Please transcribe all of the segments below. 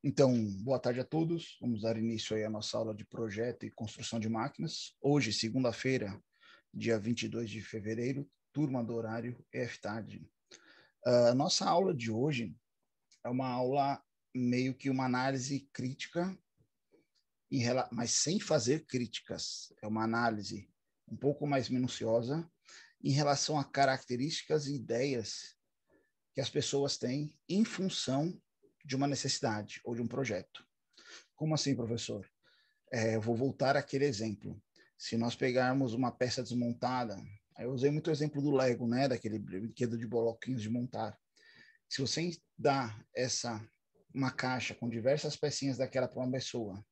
Então, boa tarde a todos. Vamos dar início aí à nossa aula de projeto e construção de máquinas. Hoje, segunda-feira, dia 22 de fevereiro, turma do horário EFTAD. A nossa aula de hoje é uma aula meio que uma análise crítica, mas sem fazer críticas. É uma análise um pouco mais minuciosa em relação a características e ideias que as pessoas têm em função de uma necessidade ou de um projeto. Como assim, professor? Eu vou voltar àquele exemplo. Se nós pegarmos uma peça desmontada, eu usei muito o exemplo do Lego, né? Daquele brinquedo de bloquinhos de montar. Se você dá uma caixa com diversas pecinhas daquela para uma pessoa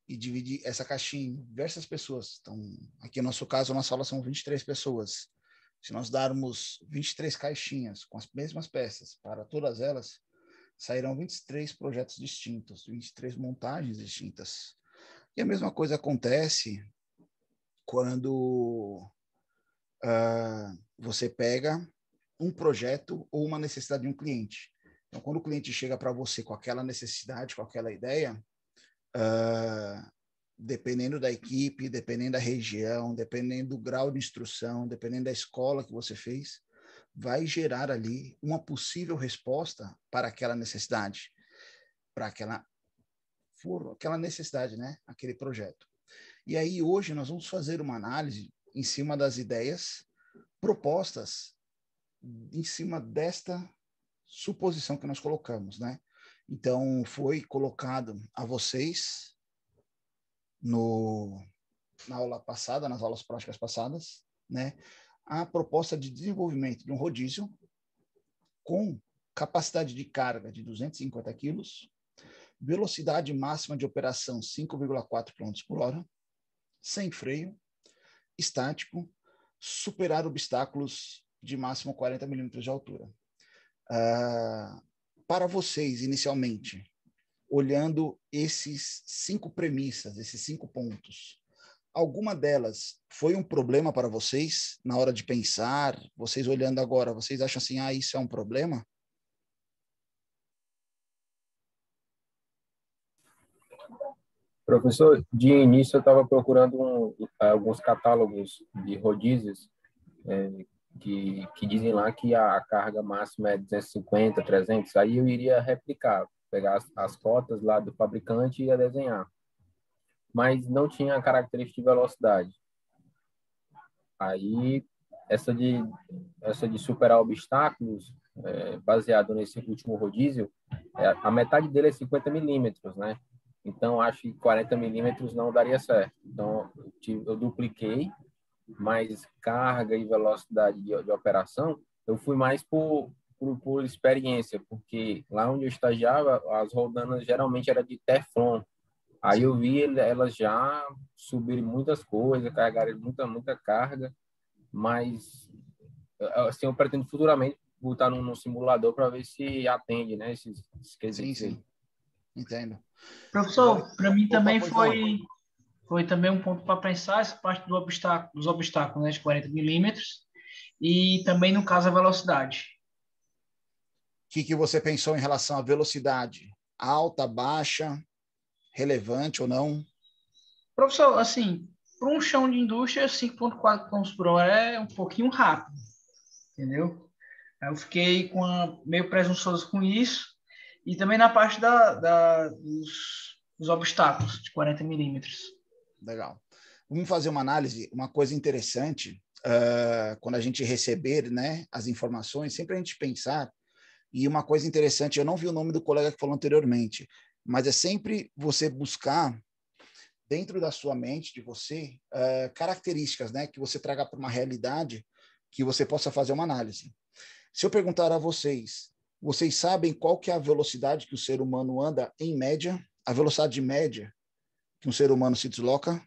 e dividir essa caixinha em diversas pessoas, então, aqui no nosso caso, a nossa aula são 23 pessoas. Se nós darmos 23 caixinhas com as mesmas peças para todas elas, sairão 23 projetos distintos, 23 montagens distintas. E a mesma coisa acontece quando você pega um projeto ou uma necessidade de um cliente. Então, quando o cliente chega para você com aquela necessidade, com aquela ideia, dependendo da equipe, dependendo da região, dependendo do grau de instrução, dependendo da escola que você fez, vai gerar ali uma possível resposta para aquela necessidade, para aquela necessidade, né? Aquele projeto. E aí, hoje, nós vamos fazer uma análise em cima das ideias propostas em cima desta suposição que nós colocamos, né? Então, foi colocado a vocês na aula passada, nas aulas práticas passadas, né? A proposta de desenvolvimento de um rodízio com capacidade de carga de 250 quilos, velocidade máxima de operação 5,4 km por hora, sem freio, estático, superar obstáculos de máximo 40 milímetros de altura. Para vocês, inicialmente, olhando esses 5 premissas, esses 5 pontos, alguma delas foi um problema para vocês na hora de pensar? Vocês olhando agora, vocês acham assim, isso é um problema? Professor, de início eu estava procurando alguns catálogos de rodízios que dizem lá que a carga máxima é 250, 300. Aí eu iria replicar, pegar as cotas lá do fabricante e ia desenhar. Mas não tinha característica de velocidade. Aí essa de superar obstáculos, baseado nesse último rodízio, a metade dele é 50 milímetros, né? Então, acho que 40 milímetros não daria certo. Então, eu dupliquei, mas carga e velocidade de operação, eu fui mais por experiência, porque lá onde eu estagiava, as roldanas geralmente eram de Teflon. Aí eu vi elas já subirem muitas coisas, carregarem muita carga, mas assim, eu pretendo futuramente botar num simulador para ver se atende, né, esses quesitos aí. Sim, entendo. Professor, para mim também foi também um ponto para pensar essa parte dos obstáculos, né, de 40 milímetros, e também, no caso, a velocidade. O que você pensou em relação à velocidade? Alta, baixa, relevante ou não? Professor, assim, para um chão de indústria, 5,4 km por hora é um pouquinho rápido, entendeu? Eu fiquei meio presunçoso com isso, e também na parte dos obstáculos de 40 milímetros. Legal. Vamos fazer uma análise, uma coisa interessante, quando a gente receber, né, as informações, sempre a gente pensar, e uma coisa interessante, eu não vi o nome do colega que falou anteriormente, mas é sempre você buscar dentro da sua mente, de você, características, né, que você traga para uma realidade que você possa fazer uma análise. Se eu perguntar a vocês, vocês sabem qual que é a velocidade que o ser humano anda em média? A velocidade média que um ser humano se desloca?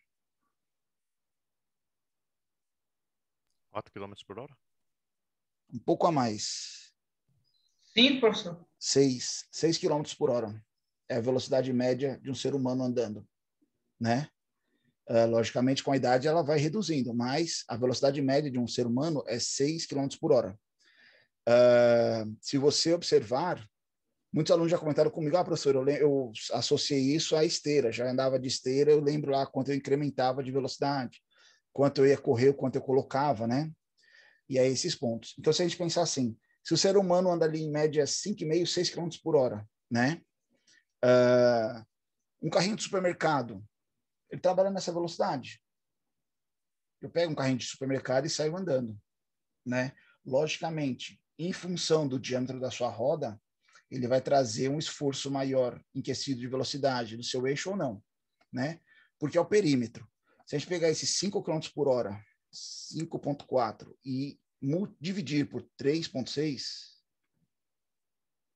4 km por hora? Um pouco a mais. Sim, professor. 6 km por hora. É a velocidade média de um ser humano andando, né? Logicamente, com a idade, ela vai reduzindo, mas a velocidade média de um ser humano é 6 km por hora. Se você observar, Muitos alunos já comentaram comigo, professor, eu associei isso à esteira, já andava de esteira, eu lembro lá quanto eu incrementava de velocidade, quanto eu ia correr, quanto eu colocava, né? E aí esses pontos. Então, se a gente pensar assim, se o ser humano anda ali em média 5,5, 6 km por hora, né? Um carrinho de supermercado, ele trabalha nessa velocidade. Eu pego um carrinho de supermercado e saio andando, né? Logicamente, em função do diâmetro da sua roda, ele vai trazer um esforço maior em quesito de velocidade do seu eixo ou não, né? Porque é o perímetro. Se a gente pegar esses 5 km por hora, 5,4 e dividir por 3,6,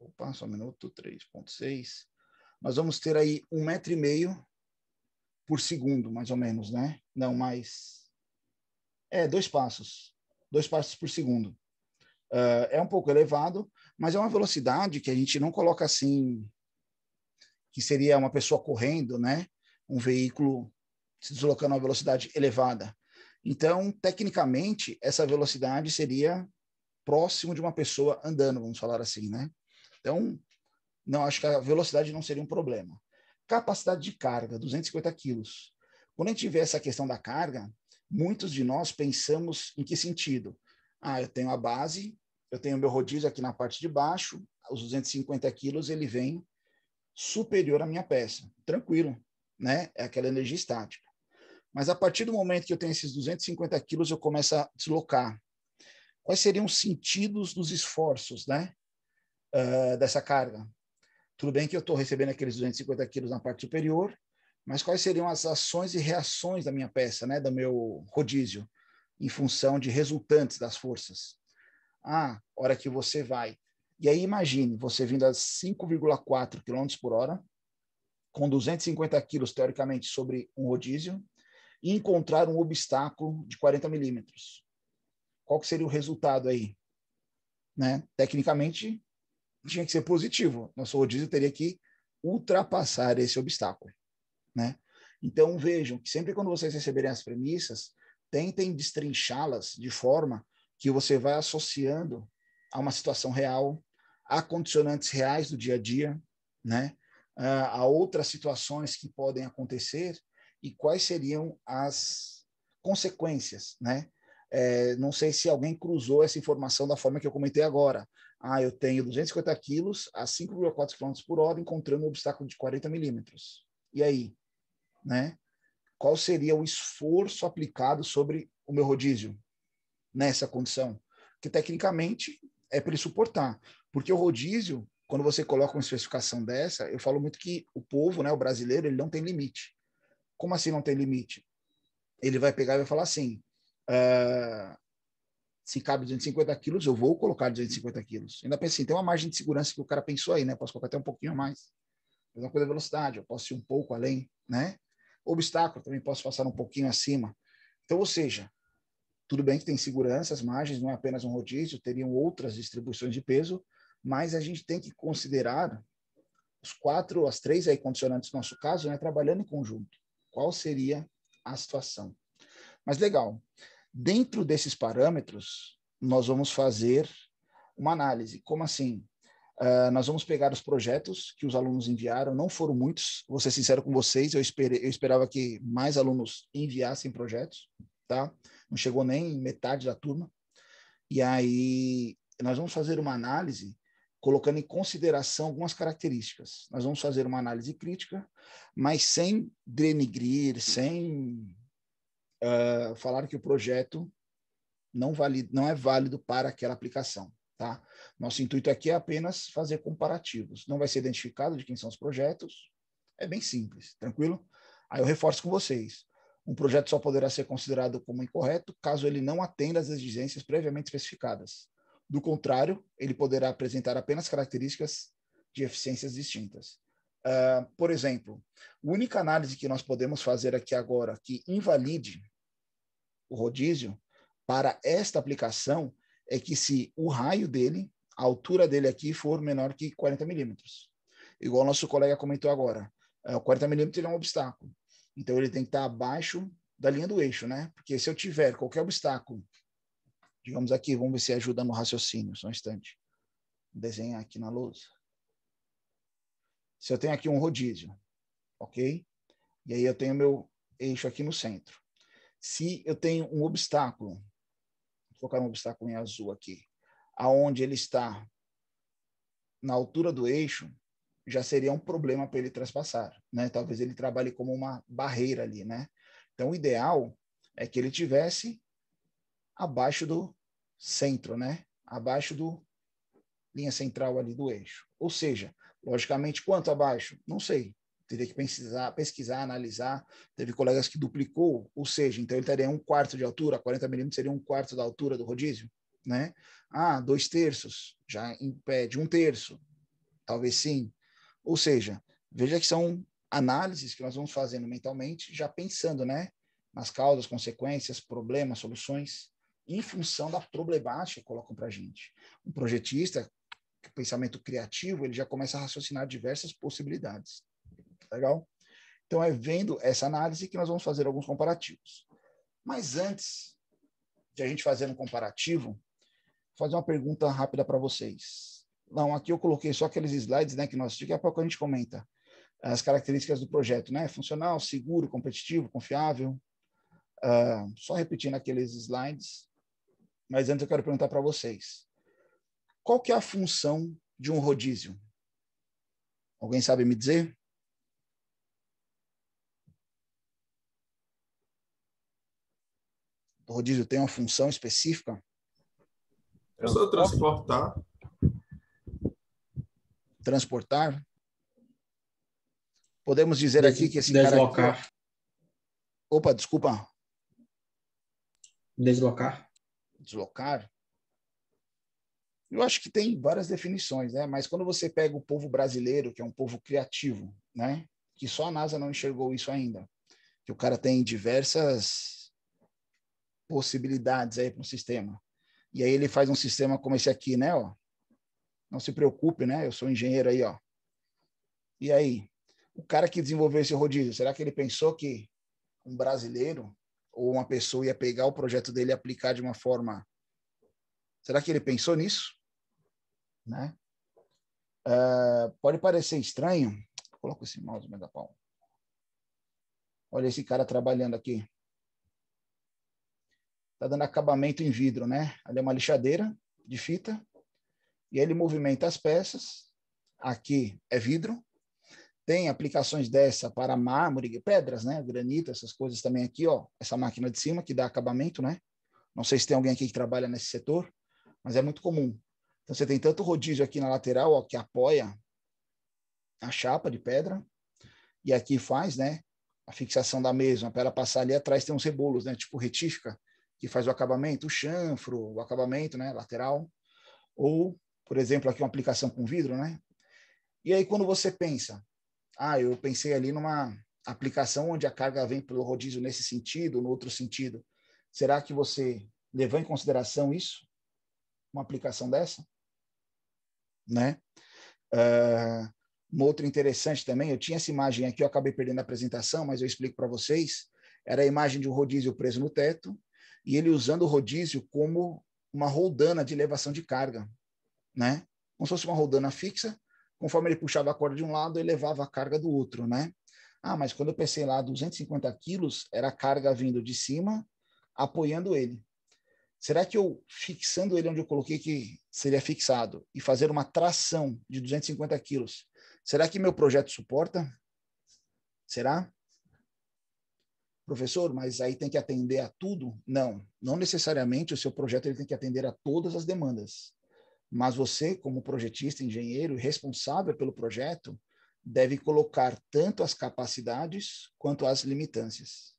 opa, só um minuto, 3,6, nós vamos ter aí 1,5 metro por segundo, mais ou menos, né? Não, mais... 2 passos. 2 passos por segundo. É um pouco elevado, mas é uma velocidade que a gente não coloca assim, que seria uma pessoa correndo, né? Um veículo se deslocando a uma velocidade elevada. Então, tecnicamente, essa velocidade seria próximo de uma pessoa andando, vamos falar assim, né? Então, não, acho que a velocidade não seria um problema. Capacidade de carga, 250 quilos. Quando a gente vê essa questão da carga, muitos de nós pensamos em que sentido? Eu tenho a base, eu tenho meu rodízio aqui na parte de baixo, os 250 quilos, ele vem superior à minha peça. Tranquilo, né? É aquela energia estática. Mas a partir do momento que eu tenho esses 250 quilos, eu começo a deslocar. Quais seriam os sentidos dos esforços, né? Dessa carga? Tudo bem que eu estou recebendo aqueles 250 quilos na parte superior, mas quais seriam as ações e reações da minha peça, né? Do meu rodízio, em função de resultantes das forças? Hora que você vai. E aí imagine, você vindo a 5,4 km por hora, com 250 quilos, teoricamente, sobre um rodízio, e encontrar um obstáculo de 40 milímetros. Qual que seria o resultado aí? Né? Tecnicamente, tinha que ser positivo. Nosso rodízio teria que ultrapassar esse obstáculo. Né? Então, vejam que sempre quando vocês receberem as premissas, tentem destrinchá-las de forma que você vai associando a uma situação real, a condicionantes reais do dia a dia, né? A outras situações que podem acontecer e quais seriam as consequências, né? Não sei se alguém cruzou essa informação da forma que eu comentei agora. Eu tenho 250 quilos a 5,4 km por hora encontrando um obstáculo de 40 milímetros. E aí? Né? Qual seria o esforço aplicado sobre o meu rodízio nessa condição? Que tecnicamente é para ele suportar. Porque o rodízio, quando você coloca uma especificação dessa, eu falo muito que o povo, né, o brasileiro, ele não tem limite. Como assim não tem limite? Ele vai pegar e vai falar assim, se cabe 250 quilos, eu vou colocar 250 quilos. Ainda pensa assim, tem uma margem de segurança que o cara pensou aí, né? Posso colocar até um pouquinho a mais. Mesma coisa da velocidade, eu posso ir um pouco além, né? Obstáculo, também posso passar um pouquinho acima. Então, ou seja, tudo bem que tem segurança, as margens, não é apenas um rodízio, teriam outras distribuições de peso, mas a gente tem que considerar as 3 aí condicionantes no nosso caso, né, trabalhando em conjunto. Qual seria a situação? Mas legal, dentro desses parâmetros, nós vamos fazer uma análise. Como assim? Nós vamos pegar os projetos que os alunos enviaram, não foram muitos, vou ser sincero com vocês, eu esperava que mais alunos enviassem projetos, tá? Não chegou nem metade da turma. E aí, nós vamos fazer uma análise colocando em consideração algumas características. Nós vamos fazer uma análise crítica, mas sem denigrir, sem falar que o projeto não é válido para aquela aplicação. Tá? Nosso intuito aqui é apenas fazer comparativos. Não vai ser identificado de quem são os projetos. É bem simples, tranquilo? Aí eu reforço com vocês. Um projeto só poderá ser considerado como incorreto caso ele não atenda às exigências previamente especificadas. Do contrário, ele poderá apresentar apenas características de eficiências distintas. Por exemplo, a única análise que nós podemos fazer aqui agora que invalide o rodízio para esta aplicação é que se o raio dele, a altura dele aqui for menor que 40 milímetros. Igual o nosso colega comentou agora, 40 milímetros é um obstáculo. Então ele tem que estar abaixo da linha do eixo, né? Porque se eu tiver qualquer obstáculo, digamos aqui, vamos ver se ajuda no raciocínio, só um instante. Vou desenhar aqui na lousa. Se eu tenho aqui um rodízio, ok? E aí eu tenho meu eixo aqui no centro. Se eu tenho um obstáculo, vou colocar um obstáculo em azul aqui, aonde ele está na altura do eixo, já seria um problema para ele transpassar, né? Talvez ele trabalhe como uma barreira ali, né? Então, o ideal é que ele tivesse abaixo do centro, né? Abaixo do linha central ali do eixo. Ou seja, logicamente, quanto abaixo? Não sei. Teria que pesquisar, analisar. Teve colegas que duplicou, ou seja, então ele teria 1/4 de altura, 40 milímetros seria 1/4 da altura do rodízio, né? 2/3 já impede 1/3, talvez sim. Ou seja, veja que são análises que nós vamos fazendo mentalmente, já pensando, né, nas causas, consequências, problemas, soluções, em função da problemática que colocam para a gente. Um projetista, pensamento criativo, ele já começa a raciocinar diversas possibilidades. Legal? Então, é vendo essa análise que nós vamos fazer alguns comparativos. Mas antes de a gente fazer um comparativo, vou fazer uma pergunta rápida para vocês. Não, aqui eu coloquei só aqueles slides, né, que nós, daqui a pouco a gente comenta as características do projeto, né? Funcional, seguro, competitivo, confiável. Só repetindo aqueles slides. Mas antes eu quero perguntar para vocês. Qual que é a função de um rodízio? Alguém sabe me dizer? O rodízio tem uma função específica? É só transportar. Transportar? Podemos dizer aqui que esse cara aqui... Opa, desculpa. Deslocar. Deslocar? Eu acho que tem várias definições, né? Mas quando você pega o povo brasileiro, que é um povo criativo, né? Que só a NASA não enxergou isso ainda. Que o cara tem diversas possibilidades aí para um sistema. E aí ele faz um sistema como esse aqui, né? Ó. Não se preocupe, né? Eu sou engenheiro aí, ó. E aí? O cara que desenvolveu esse rodízio, será que ele pensou que um brasileiro ou uma pessoa ia pegar o projeto dele e aplicar de uma forma... Será que ele pensou nisso? Né? Pode parecer estranho. Coloca esse mouse no pau. Olha esse cara trabalhando aqui. Está dando acabamento em vidro, né? Ali é uma lixadeira de fita. E ele movimenta as peças. Aqui é vidro. Tem aplicações dessa para mármore, pedras, né? Granito, essas coisas também aqui, ó. Essa máquina de cima que dá acabamento, né? Não sei se tem alguém aqui que trabalha nesse setor, mas é muito comum. Então, você tem tanto rodízio aqui na lateral, ó, que apoia a chapa de pedra, e aqui faz, né, a fixação da mesma, para ela passar ali atrás tem uns rebolos, né, tipo retífica, que faz o acabamento, o chanfro, o acabamento, né, lateral, ou, por exemplo, aqui uma aplicação com vidro, né, e aí quando você pensa, eu pensei ali numa aplicação onde a carga vem pelo rodízio nesse sentido, no outro sentido, será que você levou em consideração isso? Uma aplicação dessa? Né? Uma outra interessante também, eu tinha essa imagem aqui, eu acabei perdendo a apresentação, mas eu explico para vocês, era a imagem de um rodízio preso no teto, e ele usando o rodízio como uma roldana de elevação de carga, né? Como se fosse uma roldana fixa, conforme ele puxava a corda de um lado, ele levava a carga do outro, né? Mas quando eu pensei lá 250 quilos, era a carga vindo de cima, apoiando ele. Será que eu, fixando ele onde eu coloquei que seria fixado e fazer uma tração de 250 quilos, será que meu projeto suporta? Será? Professor, mas aí tem que atender a tudo? Não, não necessariamente o seu projeto ele tem que atender a todas as demandas. Mas você, como projetista, engenheiro, responsável pelo projeto, deve colocar tanto as capacidades quanto as limitâncias.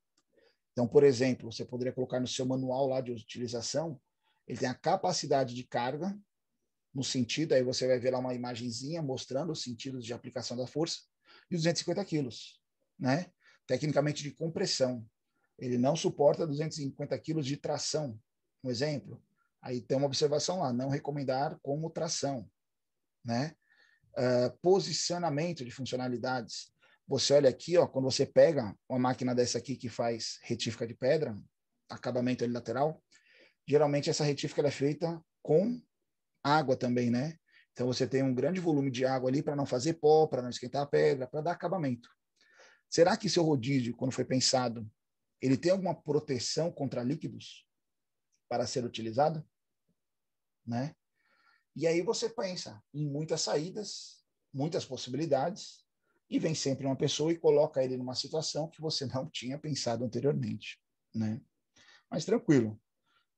Então, por exemplo, você poderia colocar no seu manual lá de utilização, ele tem a capacidade de carga, no sentido, aí você vai ver lá uma imagenzinha mostrando os sentidos de aplicação da força, e 250 quilos, né? Tecnicamente de compressão. Ele não suporta 250 quilos de tração, um exemplo. Aí tem uma observação lá, não recomendar como tração, né? Posicionamento de funcionalidades. Você olha aqui, ó, quando você pega uma máquina dessa aqui que faz retífica de pedra, acabamento ali lateral, geralmente essa retífica é feita com água também, né? Então, você tem um grande volume de água ali para não fazer pó, para não esquentar a pedra, para dar acabamento. Será que seu rodízio, quando foi pensado, ele tem alguma proteção contra líquidos para ser utilizado? Né? E aí você pensa em muitas saídas, muitas possibilidades, e vem sempre uma pessoa e coloca ele numa situação que você não tinha pensado anteriormente. Né? Mas tranquilo.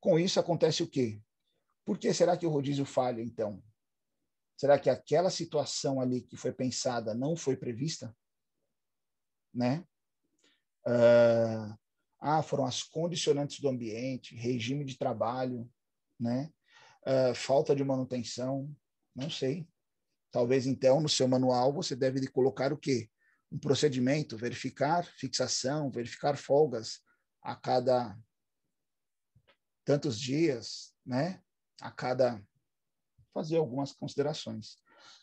Com isso acontece o quê? Por que será que o rodízio falha, então? Será que aquela situação ali que foi pensada não foi prevista? Né? Foram as condicionantes do ambiente, regime de trabalho, né? Falta de manutenção, não sei. Talvez, então, no seu manual, você deve colocar o quê? Um procedimento, verificar fixação, verificar folgas a cada tantos dias, né? A cada... fazer algumas considerações.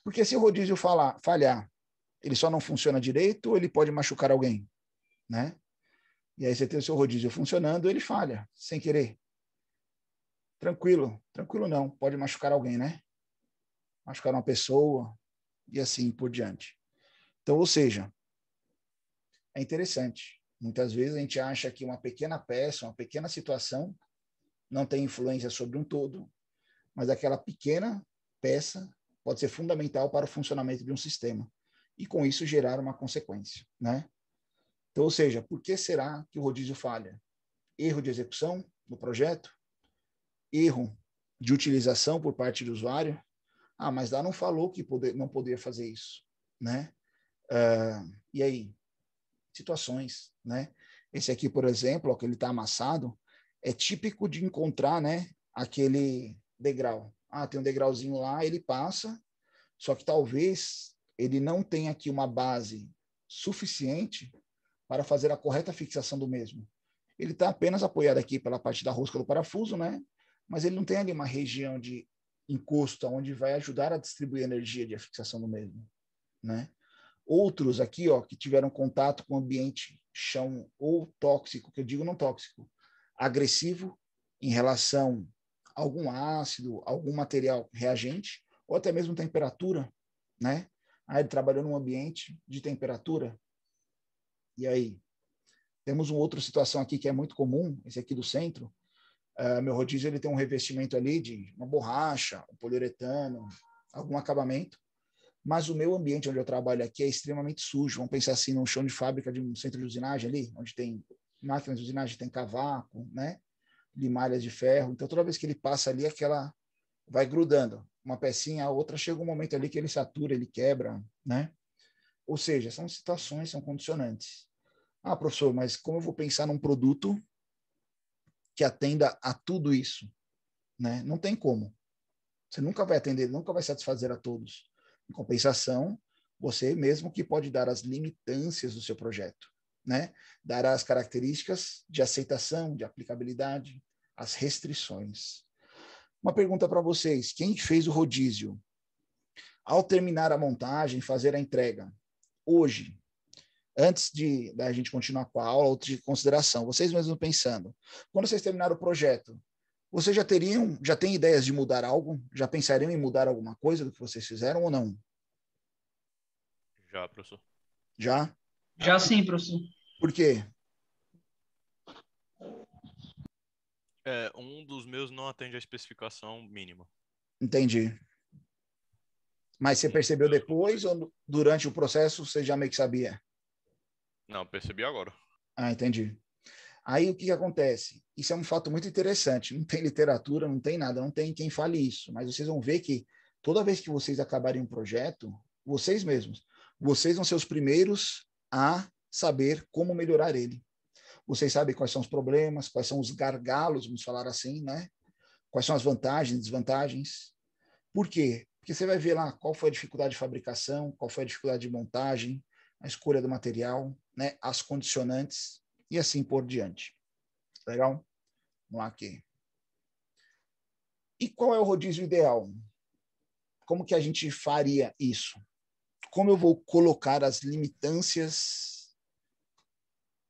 Porque se o rodízio falhar, ele só não funciona direito ou ele pode machucar alguém, né? E aí você tem o seu rodízio funcionando, ele falha, sem querer. Tranquilo, tranquilo não, pode machucar alguém, né? Machucar uma pessoa e assim por diante. Então, ou seja, é interessante. Muitas vezes a gente acha que uma pequena peça, uma pequena situação não tem influência sobre um todo, mas aquela pequena peça pode ser fundamental para o funcionamento de um sistema e com isso gerar uma consequência, né? Então, ou seja, por que será que o rodízio falha? Erro de execução do projeto? Erro de utilização por parte do usuário? Mas lá não falou que não poderia fazer isso, né? E aí? Situações, né? Esse aqui, por exemplo, ó, que ele está amassado, é típico de encontrar, né, aquele degrau. Tem um degrauzinho lá, ele passa, só que talvez ele não tenha aqui uma base suficiente para fazer a correta fixação do mesmo. Ele está apenas apoiado aqui pela parte da rosca do parafuso, né? Mas ele não tem ali uma região de encosto onde vai ajudar a distribuir energia de fixação do mesmo, né? Outros aqui, ó, que tiveram contato com o ambiente chão ou tóxico, que eu digo não tóxico, agressivo em relação a algum ácido, algum material reagente, ou até mesmo temperatura, né? Ele trabalhou num ambiente de temperatura. E aí? Temos uma outra situação aqui que é muito comum, esse aqui do centro. Meu rodízio ele tem um revestimento ali de uma borracha, um poliuretano, algum acabamento. Mas o meu ambiente onde eu trabalho aqui é extremamente sujo. Vamos pensar assim, num chão de fábrica de um centro de usinagem ali, onde tem máquinas de usinagem, tem cavaco, né? De malhas de ferro. Então, toda vez que ele passa ali, aquela vai grudando. Uma pecinha, a outra, chega um momento ali que ele satura, ele quebra, né? Ou seja, são situações, são condicionantes. Professor, mas como eu vou pensar num produto que atenda a tudo isso, né? Não tem como. Você nunca vai atender, nunca vai satisfazer a todos. Em compensação, você mesmo que pode dar as limitâncias do seu projeto, né? Dar as características de aceitação, de aplicabilidade, as restrições. Uma pergunta para vocês: quem fez o rodízio? Ao terminar a montagem, fazer a entrega, hoje, antes de da gente continuar com a aula, outra consideração, vocês mesmos pensando, quando vocês terminaram o projeto, vocês já têm ideias de mudar algo? Já pensariam em mudar alguma coisa do que vocês fizeram ou não? Já, professor. Já? Já sim, professor. Por quê? Um dos meus não atende à especificação mínima. Entendi. Mas você percebeu depois ou durante o processo você já meio que sabia? Não, percebi agora. Entendi. Aí o que acontece? Isso é um fato muito interessante. Não tem literatura, não tem nada, não tem quem fale isso. Mas vocês vão ver que toda vez que vocês acabarem um projeto, vocês mesmos, vocês vão ser os primeiros a saber como melhorar ele. Vocês sabem quais são os problemas, quais são os gargalos, vamos falar assim, né? Quais são as vantagens e desvantagens. Por quê? Porque você vai ver lá qual foi a dificuldade de fabricação, qual foi a dificuldade de montagem, a escolha do material, né? As condicionantes e assim por diante. Legal? Vamos lá aqui. E qual é o rodízio ideal? Como que a gente faria isso? Como eu vou colocar as limitâncias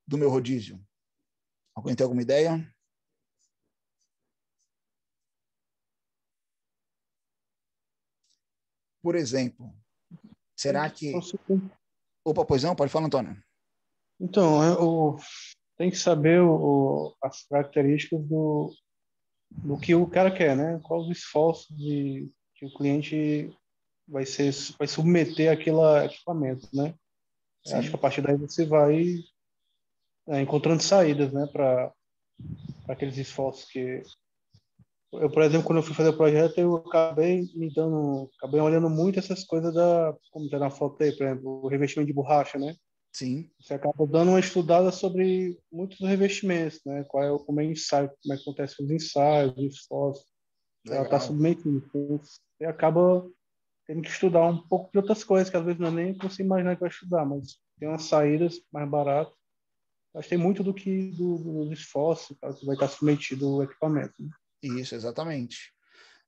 do meu rodízio? Alguém tem alguma ideia? por exemplo, será que... Opa, pois não? Pode falar, Antônio. Então, tem que saber as características do que o cara quer, né? Quais os esforços que o cliente vai submeter àquele equipamento, né? Eu acho que a partir daí você vai encontrando saídas, né, para aqueles esforços que eu, por exemplo, quando eu fui fazer o projeto, eu acabei olhando muito essas coisas como tá na foto aí, por exemplo, o revestimento de borracha, né? Sim. Você acaba dando uma estudada sobre muitos revestimentos, né? Como é o ensaio, como é que acontece os ensaios, os esforços, ela está submetida. Então, você acaba tendo que estudar um pouco de outras coisas, que às vezes não é nem você imaginar que vai estudar, mas tem umas saídas mais baratas. Acho que tem muito dos esforços que vai estar submetido ao equipamento. Né? Isso, exatamente.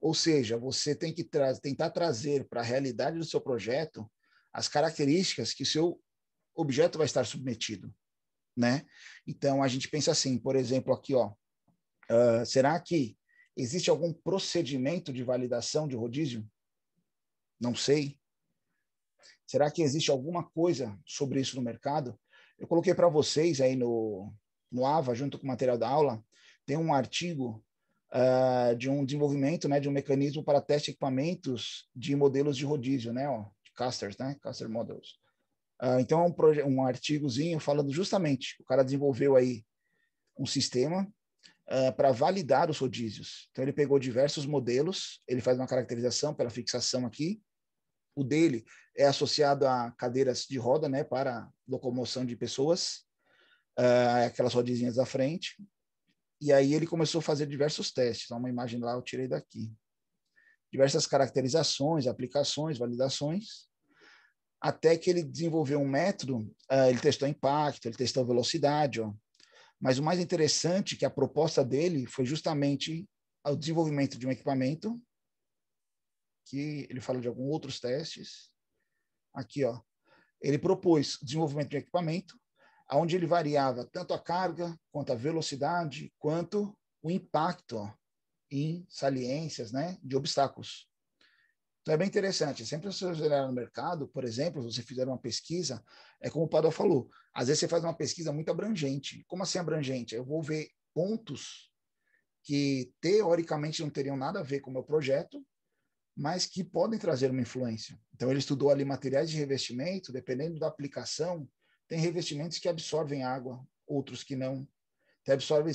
Ou seja, você tem que tentar trazer para a realidade do seu projeto as características que o seu objeto vai estar submetido, né? Então, a gente pensa assim, por exemplo, aqui, ó, será que existe algum procedimento de validação de rodízio? Não sei. Será que existe alguma coisa sobre isso no mercado? Eu coloquei para vocês aí no AVA, junto com o material da aula, tem um artigo de um desenvolvimento, né, de um mecanismo para teste de equipamentos de modelos de rodízio, né, ó, de casters, né, caster models. Então, é um artigozinho falando justamente, o cara desenvolveu aí um sistema para validar os rodízios. Então, ele pegou diversos modelos, ele faz uma caracterização pela fixação aqui. O dele é associado a cadeiras de roda, né, para locomoção de pessoas, aquelas rodinhas da frente. E aí ele começou a fazer diversos testes. Uma imagem lá eu tirei daqui. Diversas caracterizações, aplicações, validações, até que ele desenvolveu um método, ele testou impacto, ele testou velocidade, ó. Mas o mais interessante é que a proposta dele foi justamente o desenvolvimento de um equipamento, que ele fala de alguns outros testes. Aqui, ó, ele propôs o desenvolvimento de um equipamento, onde ele variava tanto a carga, quanto a velocidade, quanto o impacto, ó, em saliências, né, de obstáculos. Então é bem interessante. Sempre se você olhar no mercado, por exemplo, se você fizer uma pesquisa, é como o Padua falou, às vezes você faz uma pesquisa muito abrangente. Como assim abrangente? Eu vou ver pontos que teoricamente não teriam nada a ver com o meu projeto, mas que podem trazer uma influência. Então ele estudou ali materiais de revestimento, dependendo da aplicação, tem revestimentos que absorvem água, outros que não. Tem absorvem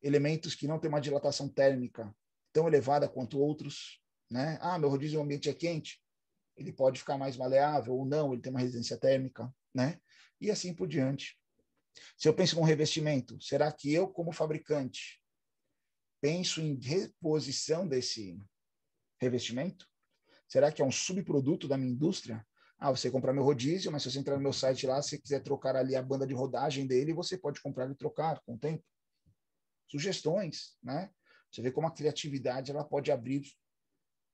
elementos que não têm uma dilatação térmica tão elevada quanto outros. Né? Meu rodízio no ambiente é quente, ele pode ficar mais maleável ou não, ele tem uma resistência térmica, né? E assim por diante. Se eu penso num revestimento, será que eu, como fabricante, penso em reposição desse revestimento? Será que é um subproduto da minha indústria? Você comprar meu rodízio, mas se você entrar no meu site lá, se você quiser trocar ali a banda de rodagem dele, você pode comprar e trocar com o tempo. Sugestões, né? Você vê como a criatividade ela pode abrir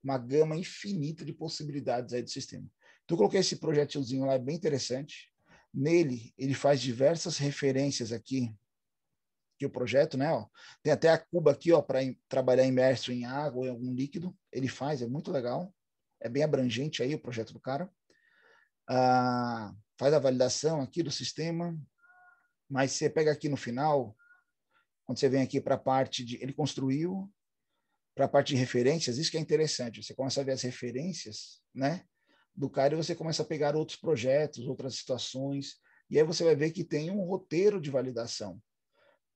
uma gama infinita de possibilidades aí do sistema. Então, eu coloquei esse projetilzinho lá, é bem interessante. Nele, ele faz diversas referências aqui, que o projeto, né? Ó, tem até a cuba aqui, ó, para trabalhar imerso em água ou em algum líquido. Ele faz, é muito legal. É bem abrangente aí o projeto do cara. Faz a validação aqui do sistema, mas você pega aqui no final, quando você vem aqui para a parte de... Ele construiu, para a parte de referências, isso que é interessante, você começa a ver as referências, né, do cara e você começa a pegar outros projetos, outras situações, e aí você vai ver que tem um roteiro de validação,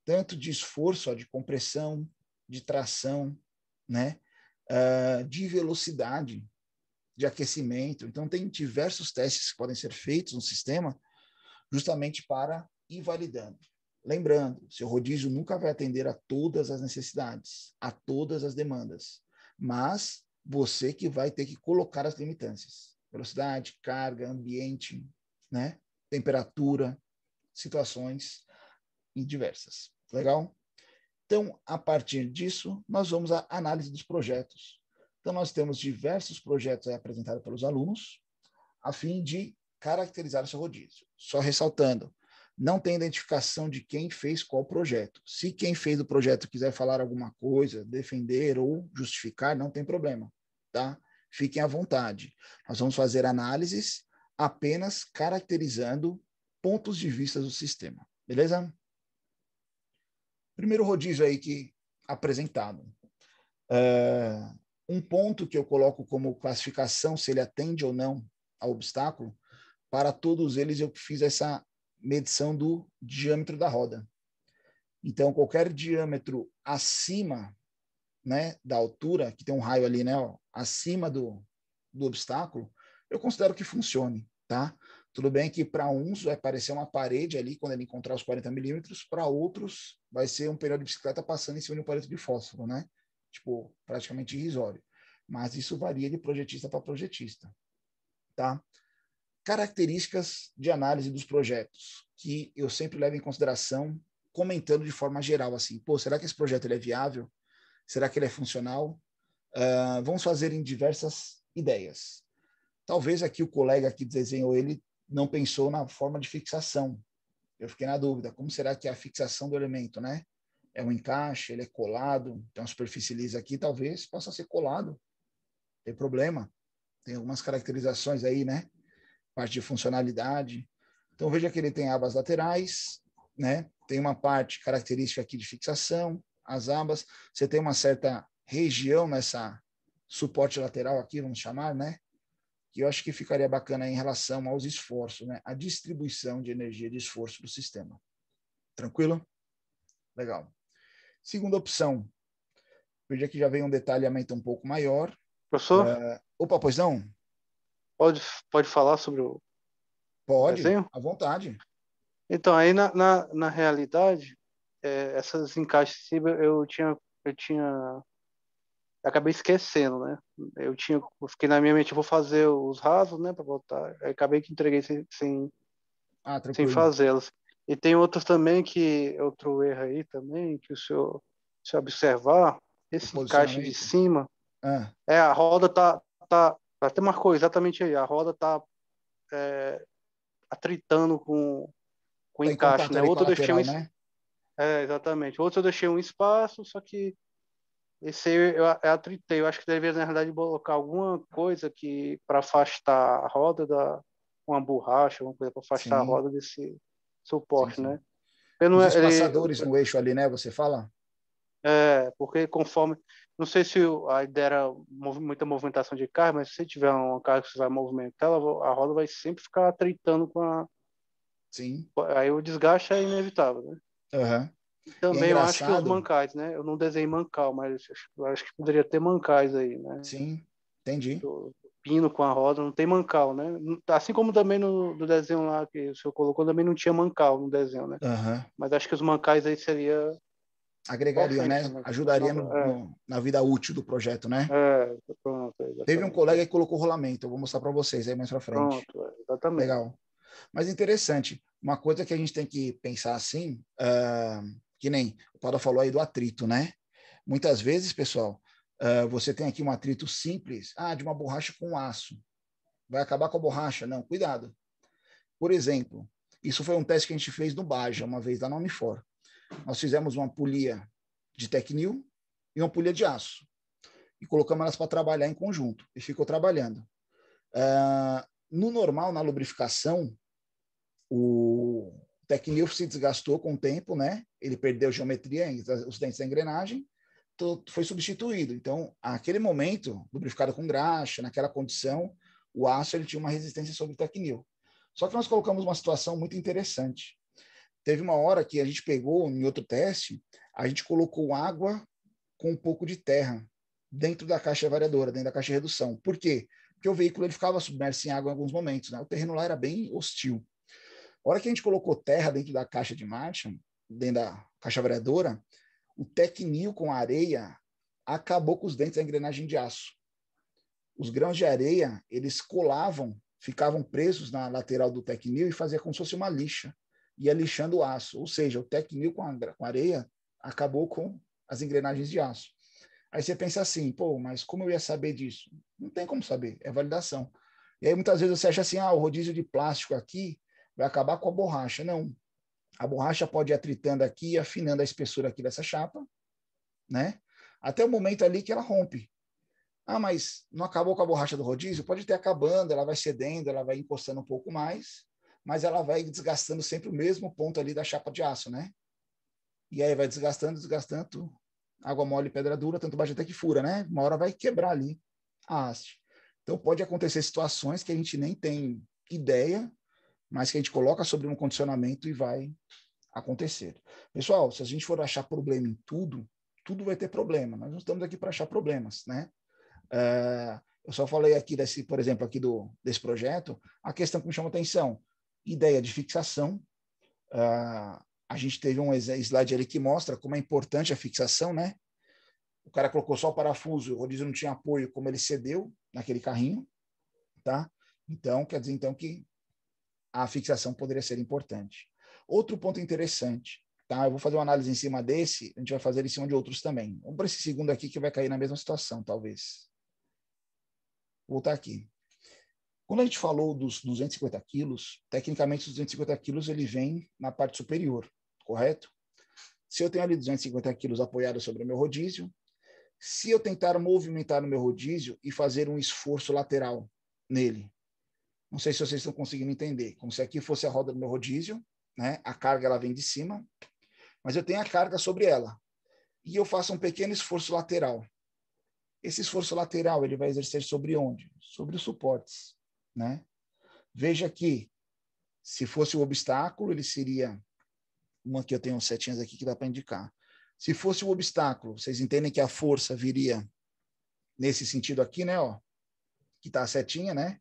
tanto de esforço, de compressão, de tração, né, de velocidade, de aquecimento. Então, tem diversos testes que podem ser feitos no sistema justamente para ir validando. Lembrando, seu rodízio nunca vai atender a todas as necessidades, a todas as demandas, mas você que vai ter que colocar as limitâncias. Velocidade, carga, ambiente, né? Temperatura, situações diversas. Legal? Então, a partir disso, nós vamos à análise dos projetos. Então, nós temos diversos projetos apresentados pelos alunos, a fim de caracterizar o seu rodízio. Só ressaltando, não tem identificação de quem fez qual projeto. Se quem fez o projeto quiser falar alguma coisa, defender ou justificar, não tem problema, tá? fiquem à vontade. Nós vamos fazer análises apenas caracterizando pontos de vista do sistema. Beleza? Primeiro rodízio aí que apresentado. Um ponto que eu coloco como classificação, se ele atende ou não ao obstáculo, para todos eles eu fiz essa medição do diâmetro da roda. Então, qualquer diâmetro acima, né, da altura, que tem um raio ali, né, ó, acima do obstáculo, eu considero que funcione, tá? Tudo bem que para uns vai parecer uma parede ali, quando ele encontrar os 40 milímetros, para outros vai ser um pneu de bicicleta passando em cima de um palito de fósforo, né? Tipo, praticamente irrisório. Mas isso varia de projetista para projetista, tá? Características de análise dos projetos, que eu sempre levo em consideração, comentando de forma geral, assim, pô, será que esse projeto ele é viável? Será que ele é funcional? Vamos fazer em diversas ideias. Talvez aqui o colega que desenhou ele não pensou na forma de fixação. Eu fiquei na dúvida, como será que é a fixação do elemento, né? É um encaixe, ele é colado, tem uma superfície lisa aqui, talvez possa ser colado, não tem problema. Tem algumas caracterizações aí, né? Parte de funcionalidade. Então, veja que ele tem abas laterais, né? Tem uma parte característica aqui de fixação, as abas. Você tem uma certa região nessa suporte lateral aqui, vamos chamar, né? Que eu acho que ficaria bacana em relação aos esforços, né? A distribuição de energia de esforço do sistema. Tranquilo? Legal. Segunda opção. Veja que já vem um detalhamento um pouco maior. Professor, Opa, pois não? pode falar sobre o Pode, desenho? à vontade. Então, aí na realidade, essas encaixes eu acabei esquecendo, né? Eu fiquei na minha mente, eu vou fazer os rasos, né, para botar. Aí acabei que entreguei sem Tranquilo. fazê-los. E tem outros também outro erro aí também, que se observar, esse encaixe de cima, a roda até marcou exatamente aí, a roda tá atritando com o Tá em encaixe, contato né? ali com Outro a eu deixei lateral, né? exatamente. Outro eu deixei um espaço, só que esse aí eu atritei. Eu acho que deveria, na realidade, colocar alguma coisa para afastar a roda uma borracha, alguma coisa para afastar a roda desse suporte, sim. né? Os espaçadores no eixo ali, né? Você fala? Porque conforme... Não sei se a ideia era muita movimentação de carga, mas se tiver uma carga que você vai movimentar, a roda vai sempre ficar atritando com a... Sim. Aí o desgaste é inevitável, né? Uhum. Também eu acho que os mancais, né? Eu não desenhei mancal, mas eu acho que poderia ter mancais aí, né? Sim, entendi. O pino com a roda não tem mancal, né? Assim como também no desenho lá que o senhor colocou, também não tinha mancal no desenho, né? Uhum. Mas acho que os mancais aí seria... Agregaria, né? Também. Ajudaria na vida útil do projeto, né? Pronto. Teve um colega que colocou rolamento, eu vou mostrar para vocês aí mais para frente. Pronto, exatamente. Legal. Mas interessante, uma coisa que a gente tem que pensar assim, que nem o Paulo falou aí do atrito, né? Muitas vezes, pessoal, você tem aqui um atrito simples, de uma borracha com aço. Vai acabar com a borracha? Não, cuidado. Por exemplo, isso foi um teste que a gente fez no Baja, uma vez lá na Unifor. Nós fizemos uma polia de Tecnil e uma polia de aço. E colocamos elas para trabalhar em conjunto. E ficou trabalhando. No normal, na lubrificação, o Tecnil se desgastou com o tempo, né? Ele perdeu geometria, os dentes da engrenagem, foi substituído. Então, naquele momento, lubrificado com graxa, naquela condição, o aço ele tinha uma resistência sobre o Tecnil. Só que nós colocamos uma situação muito interessante. Teve uma hora que a gente pegou, em outro teste, a gente colocou água com um pouco de terra dentro da caixa variadora, dentro da caixa de redução. Por quê? Porque o veículo ele ficava submerso em água em alguns momentos, né? O terreno lá era bem hostil. A hora que a gente colocou terra dentro da caixa de marcha, dentro da caixa variadora, o Tecnil com a areia acabou com os dentes da engrenagem de aço. Os grãos de areia, eles colavam, ficavam presos na lateral do Tecnil e fazia como se fosse uma lixa. Ia lixando o aço. Ou seja, o Tecnil com areia acabou com as engrenagens de aço. Aí você pensa assim, mas como eu ia saber disso? Não tem como saber, é validação. E aí muitas vezes você acha assim, o rodízio de plástico aqui vai acabar com a borracha. Não. A borracha pode ir atritando aqui, afinando a espessura aqui dessa chapa, né? Até o momento ali que ela rompe. Ah, mas não acabou com a borracha do rodízio? Pode ter acabando, ela vai cedendo, ela vai encostando um pouco mais, mas ela vai desgastando sempre o mesmo ponto ali da chapa de aço, né? E aí vai desgastando, água mole, pedra dura, tanto bate até que fura, né? Uma hora vai quebrar ali a haste. Então pode acontecer situações que a gente nem tem ideia, mas que a gente coloca sobre um condicionamento e vai acontecer. Pessoal, se a gente for achar problema em tudo, tudo vai ter problema. Nós não estamos aqui para achar problemas, né? Eu só falei aqui por exemplo, aqui desse projeto, a questão que me chama a atenção, ideia de fixação. A gente teve um slide ali que mostra como é importante a fixação, né? O cara colocou só o parafuso, o rodízio não tinha apoio, como ele cedeu naquele carrinho, tá? Então, quer dizer então que a fixação poderia ser importante. Outro ponto interessante, tá? Eu vou fazer uma análise em cima desse, a gente vai fazer em cima de outros também. Vamos para esse segundo aqui que vai cair na mesma situação, talvez. Vou voltar aqui. Quando a gente falou dos 250 quilos, tecnicamente os 250 quilos ele vem na parte superior, correto? Se eu tenho ali 250 quilos apoiados sobre o meu rodízio, se eu tentar movimentar o meu rodízio e fazer um esforço lateral nele, não sei se vocês estão conseguindo entender, como se aqui fosse a roda do meu rodízio, né? A carga ela vem de cima, mas eu tenho a carga sobre ela. E eu faço um pequeno esforço lateral. Esse esforço lateral ele vai exercer sobre onde? Sobre os suportes, né? Veja que se fosse o obstáculo, ele seria uma que eu tenho setinhas aqui que dá para indicar. Se fosse o obstáculo, vocês entendem que a força viria nesse sentido aqui, né? Ó, que está a setinha, né?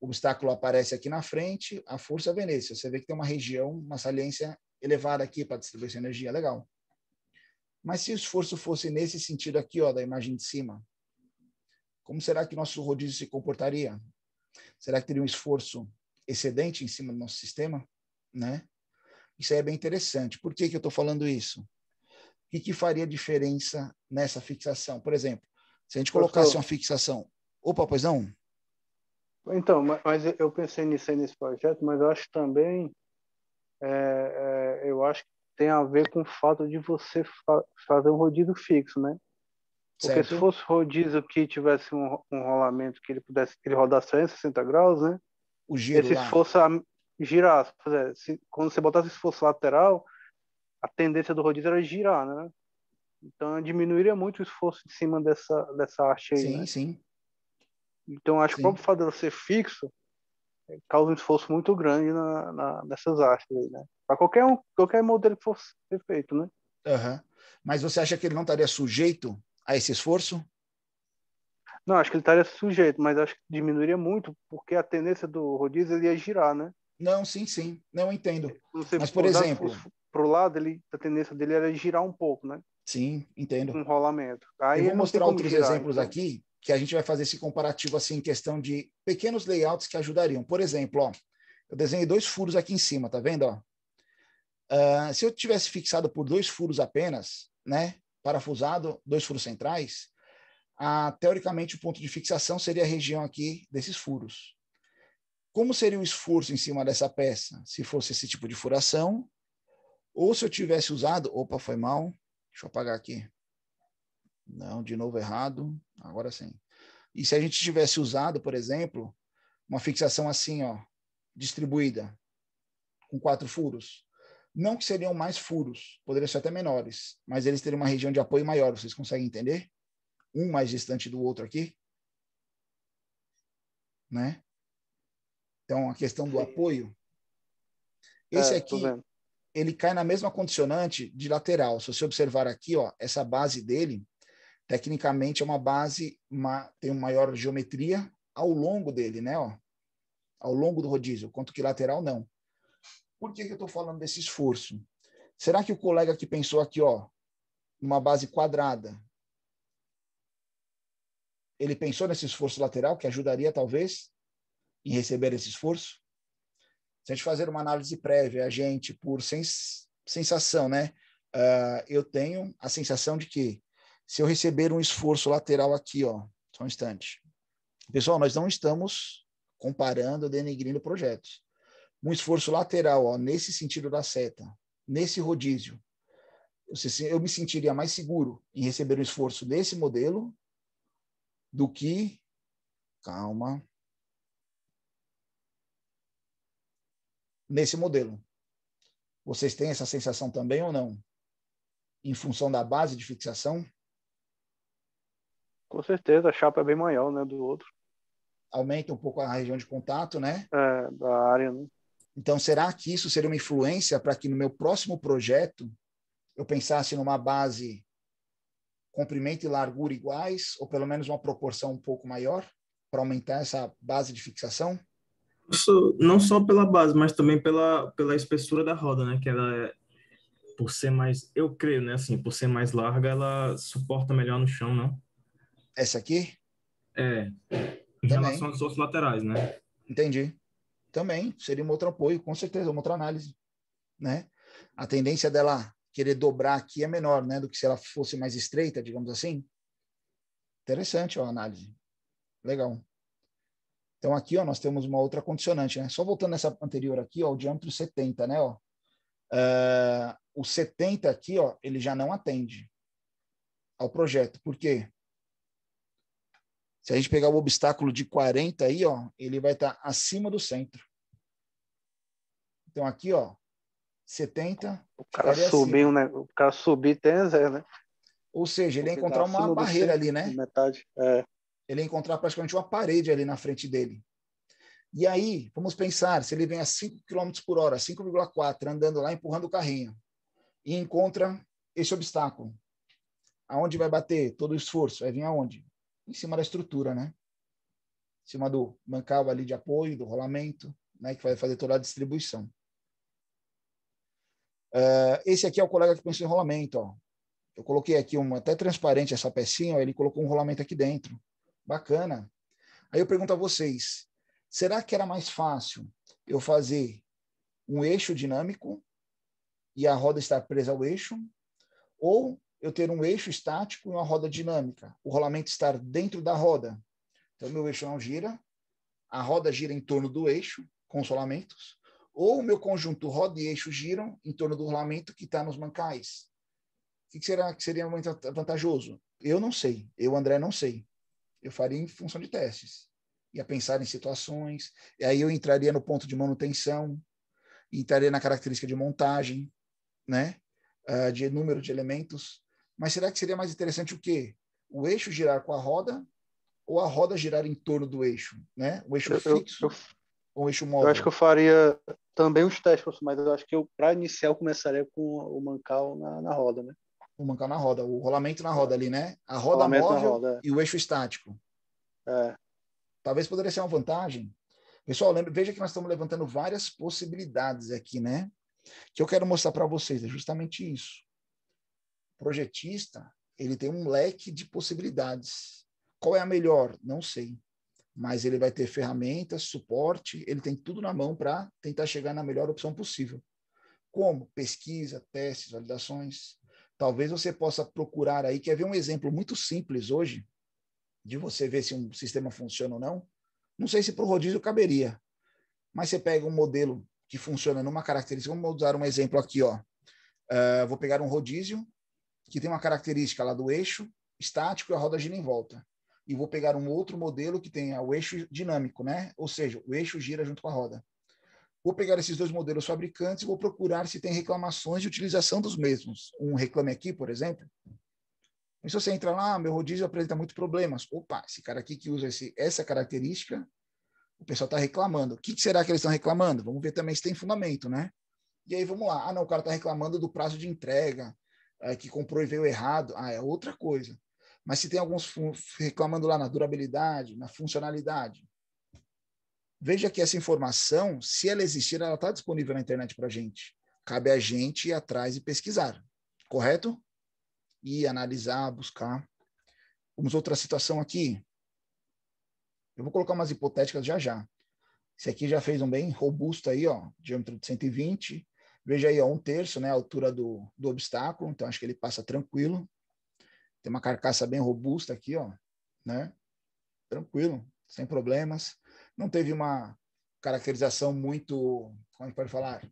O obstáculo aparece aqui na frente, a força vem nesse. Você vê que tem uma região, uma saliência elevada aqui para distribuir essa energia, legal. Mas se o esforço fosse nesse sentido aqui, ó, da imagem de cima, como será que nosso rodízio se comportaria? Será que teria um esforço excedente em cima do nosso sistema, né? Isso aí é bem interessante. Por que eu estou falando isso? O que faria diferença nessa fixação? Por exemplo, se a gente colocasse uma fixação... Opa, pois não? Então, mas eu pensei nisso aí nesse projeto, mas eu acho também, eu acho que tem a ver com o fato de você fazer um rodízio fixo, né? Porque Certo. se fosse rodízio que tivesse um rolamento que ele rodasse 360 graus, né? O giro esse lá. esforço girar, quando você botasse esforço lateral, a tendência do rodízio era girar, né? Então diminuiria muito o esforço em cima dessa haste aí, Sim, né? sim. Então acho que o próprio fato dela ser fixo causa um esforço muito grande nessas hastes aí, né? Para qualquer modelo que fosse ser feito, né? Uhum. Mas você acha que ele não estaria sujeito a esse esforço? Não, acho que ele estaria sujeito, mas acho que diminuiria muito, porque a tendência do rodízio ele ia girar, né? Não, sim. Não entendo. Quando você Mas, por exemplo... para o lado, a tendência dele era girar um pouco, né? Sim, entendo. Um rolamento. Aí eu vou ele não tem mostrar como outros girar, exemplos entendeu? aqui, que a gente vai fazer esse comparativo assim em questão de pequenos layouts que ajudariam. Por exemplo, ó, eu desenhei 2 furos aqui em cima, tá vendo? Ó? Se eu tivesse fixado por 2 furos apenas, né, parafusado, 2 furos centrais, teoricamente o ponto de fixação seria a região aqui desses furos. Como seria o esforço em cima dessa peça se fosse esse tipo de furação? Ou se eu tivesse usado... Opa, foi mal. Deixa eu apagar aqui. Não, de novo errado. Agora sim. E se a gente tivesse usado, por exemplo, uma fixação assim, ó, distribuída, com 4 furos, não que seriam mais furos, poderiam ser até menores, mas eles teriam uma região de apoio maior. Vocês conseguem entender? Um mais distante do outro aqui, né? Então, a questão do apoio. Esse aqui, ele cai na mesma condicionante de lateral. Se você observar aqui, ó, essa base dele, tecnicamente é uma base, tem uma maior geometria ao longo dele, né? Ó, ao longo do rodízio, quanto que lateral não. Por que eu estou falando desse esforço? Será que o colega que pensou aqui, ó, numa base quadrada, ele pensou nesse esforço lateral que ajudaria talvez em receber esse esforço? Se a gente fazer uma análise prévia, a gente, por sensação, né? Eu tenho a sensação de que se eu receber um esforço lateral aqui, ó, só um instante. Pessoal, nós não estamos comparando, denegrindo projetos. Um esforço lateral, ó, nesse sentido da seta, nesse rodízio, eu me sentiria mais seguro em receber um esforço desse modelo do que... Calma. Nesse modelo. Vocês têm essa sensação também ou não? Em função da base de fixação? Com certeza, a chapa é bem maior, né, do outro. Aumenta um pouco a região de contato, né? Da área, né? Então, será que isso seria uma influência para que no meu próximo projeto eu pensasse numa base comprimento e largura iguais, ou pelo menos uma proporção um pouco maior, para aumentar essa base de fixação? Não só pela base, mas também pela espessura da roda, né? Que ela é, por ser mais, eu creio, né? Assim, por ser mais larga, ela suporta melhor no chão, não? Essa aqui? É, em relação Também. às suas laterais, né? Entendi. Também seria um outro apoio, com certeza, uma outra análise, né? A tendência dela querer dobrar aqui é menor, né? Do que se ela fosse mais estreita, digamos assim. Interessante ó, a análise. Legal. Então aqui ó, nós temos uma outra condicionante, né? Só voltando nessa anterior aqui, ó, o diâmetro 70, né? Ó. O 70 aqui, ó, ele já não atende ao projeto. Por quê? Se a gente pegar o obstáculo de 40 aí, ó, ele vai estar acima do centro. Então aqui, ó, 70 O cara ficaria subir, acima. né? O cara subir tem zero, né? Ou seja, ele ia Porque encontrar uma acima do barreira centro, ali, né? metade. Ele ia encontrar praticamente uma parede ali na frente dele. E aí, vamos pensar, se ele vem a 5 km por hora, 5,4, andando lá, empurrando o carrinho, e encontra esse obstáculo. Aonde vai bater todo o esforço? Vai vir aonde? Em cima da estrutura, né? Em cima do mancal ali de apoio, do rolamento, né? Que vai fazer toda a distribuição. Esse aqui é o colega que pensou em rolamento, ó. Eu coloquei aqui até transparente essa pecinha, ó, ele colocou um rolamento aqui dentro. Bacana. Aí eu pergunto a vocês, será que era mais fácil eu fazer um eixo dinâmico e a roda estar presa ao eixo, ou eu ter um eixo estático e uma roda dinâmica, o rolamento estar dentro da roda? Então, meu eixo não gira, a roda gira em torno do eixo, com os rolamentos, ou o meu conjunto roda e eixo giram em torno do rolamento que está nos mancais. O que será que seria muito vantajoso? Eu não sei. Eu, André, não sei. Eu faria em função de testes. Ia pensar em situações, e aí eu entraria no ponto de manutenção, entraria na característica de montagem, né? De número de elementos. Mas será que seria mais interessante o quê? O eixo girar com a roda ou a roda girar em torno do eixo, né? O eixo fixo ou o eixo móvel? Eu acho que eu faria também os testes, mas eu acho que para iniciar eu começaria com o mancal na roda, né? O mancal na roda, o rolamento na roda ali, né? A roda móvel roda, e o eixo estático. Talvez poderia ser uma vantagem. Pessoal, veja que nós estamos levantando várias possibilidades aqui, né? Que eu quero mostrar para vocês, é justamente isso. O projetista, ele tem um leque de possibilidades. Qual é a melhor? Não sei. Mas ele vai ter ferramentas, suporte, ele tem tudo na mão para tentar chegar na melhor opção possível. Como? Pesquisa, testes, validações. Talvez você possa procurar aí, quer ver um exemplo muito simples hoje, de você ver se um sistema funciona ou não? Não sei se para o rodízio caberia, mas você pega um modelo que funciona numa característica, vamos usar um exemplo aqui, ó. Vou pegar um rodízio que tem uma característica lá do eixo estático e a roda gira em volta. E vou pegar um outro modelo que tenha o eixo dinâmico, né? Ou seja, o eixo gira junto com a roda. Vou pegar esses dois modelos fabricantes e vou procurar se tem reclamações de utilização dos mesmos. Um Reclame Aqui, por exemplo. E se você entra lá, meu rodízio apresenta muitos problemas. Opa, esse cara aqui que usa essa característica, o pessoal está reclamando. O que será que eles estão reclamando? Vamos ver também se tem fundamento, né? E aí vamos lá. Não, o cara está reclamando do prazo de entrega, que comprou e veio errado. É outra coisa. Mas se tem alguns reclamando lá na durabilidade, na funcionalidade, veja que essa informação, se ela existir, ela está disponível na internet para a gente. Cabe a gente ir atrás e pesquisar. Correto? E analisar, buscar. Vamos outra situação aqui. Eu vou colocar umas hipotéticas já já. Esse aqui já fez um bem robusto aí, ó, diâmetro de 120. Veja aí, ó, 1/3, né, a altura do obstáculo. Então, acho que ele passa tranquilo. Tem uma carcaça bem robusta aqui, ó, né? Tranquilo, sem problemas. Não teve uma caracterização muito, como a gente pode falar,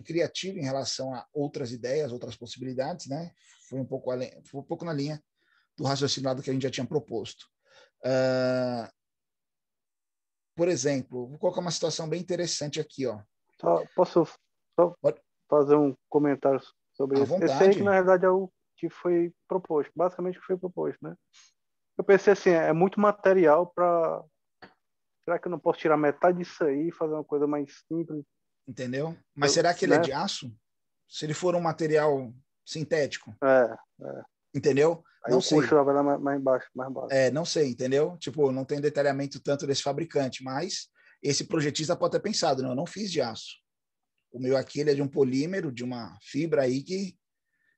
criativa em relação a outras ideias, outras possibilidades, né? Foi um pouco na linha do raciocínio que a gente já tinha proposto. Por exemplo, vou colocar uma situação bem interessante aqui, ó. Posso só Pode- fazer um comentário sobre À isso? Esse aí que, vontade. na verdade, é o que foi proposto. Basicamente, o que foi proposto, né? Eu pensei assim, é muito material para... Será que eu não posso tirar metade disso aí e fazer uma coisa mais simples? Entendeu? Mas será que ele é Né? de aço? Se ele for um material sintético, É. entendeu? Aí Não o custo sei. vai lá mais baixo, mais baixo. Não sei, entendeu? Tipo, não tem detalhamento tanto desse fabricante, mas esse projetista pode ter pensado, não, eu não fiz de aço. O meu aqui ele é de um polímero, de uma fibra aí que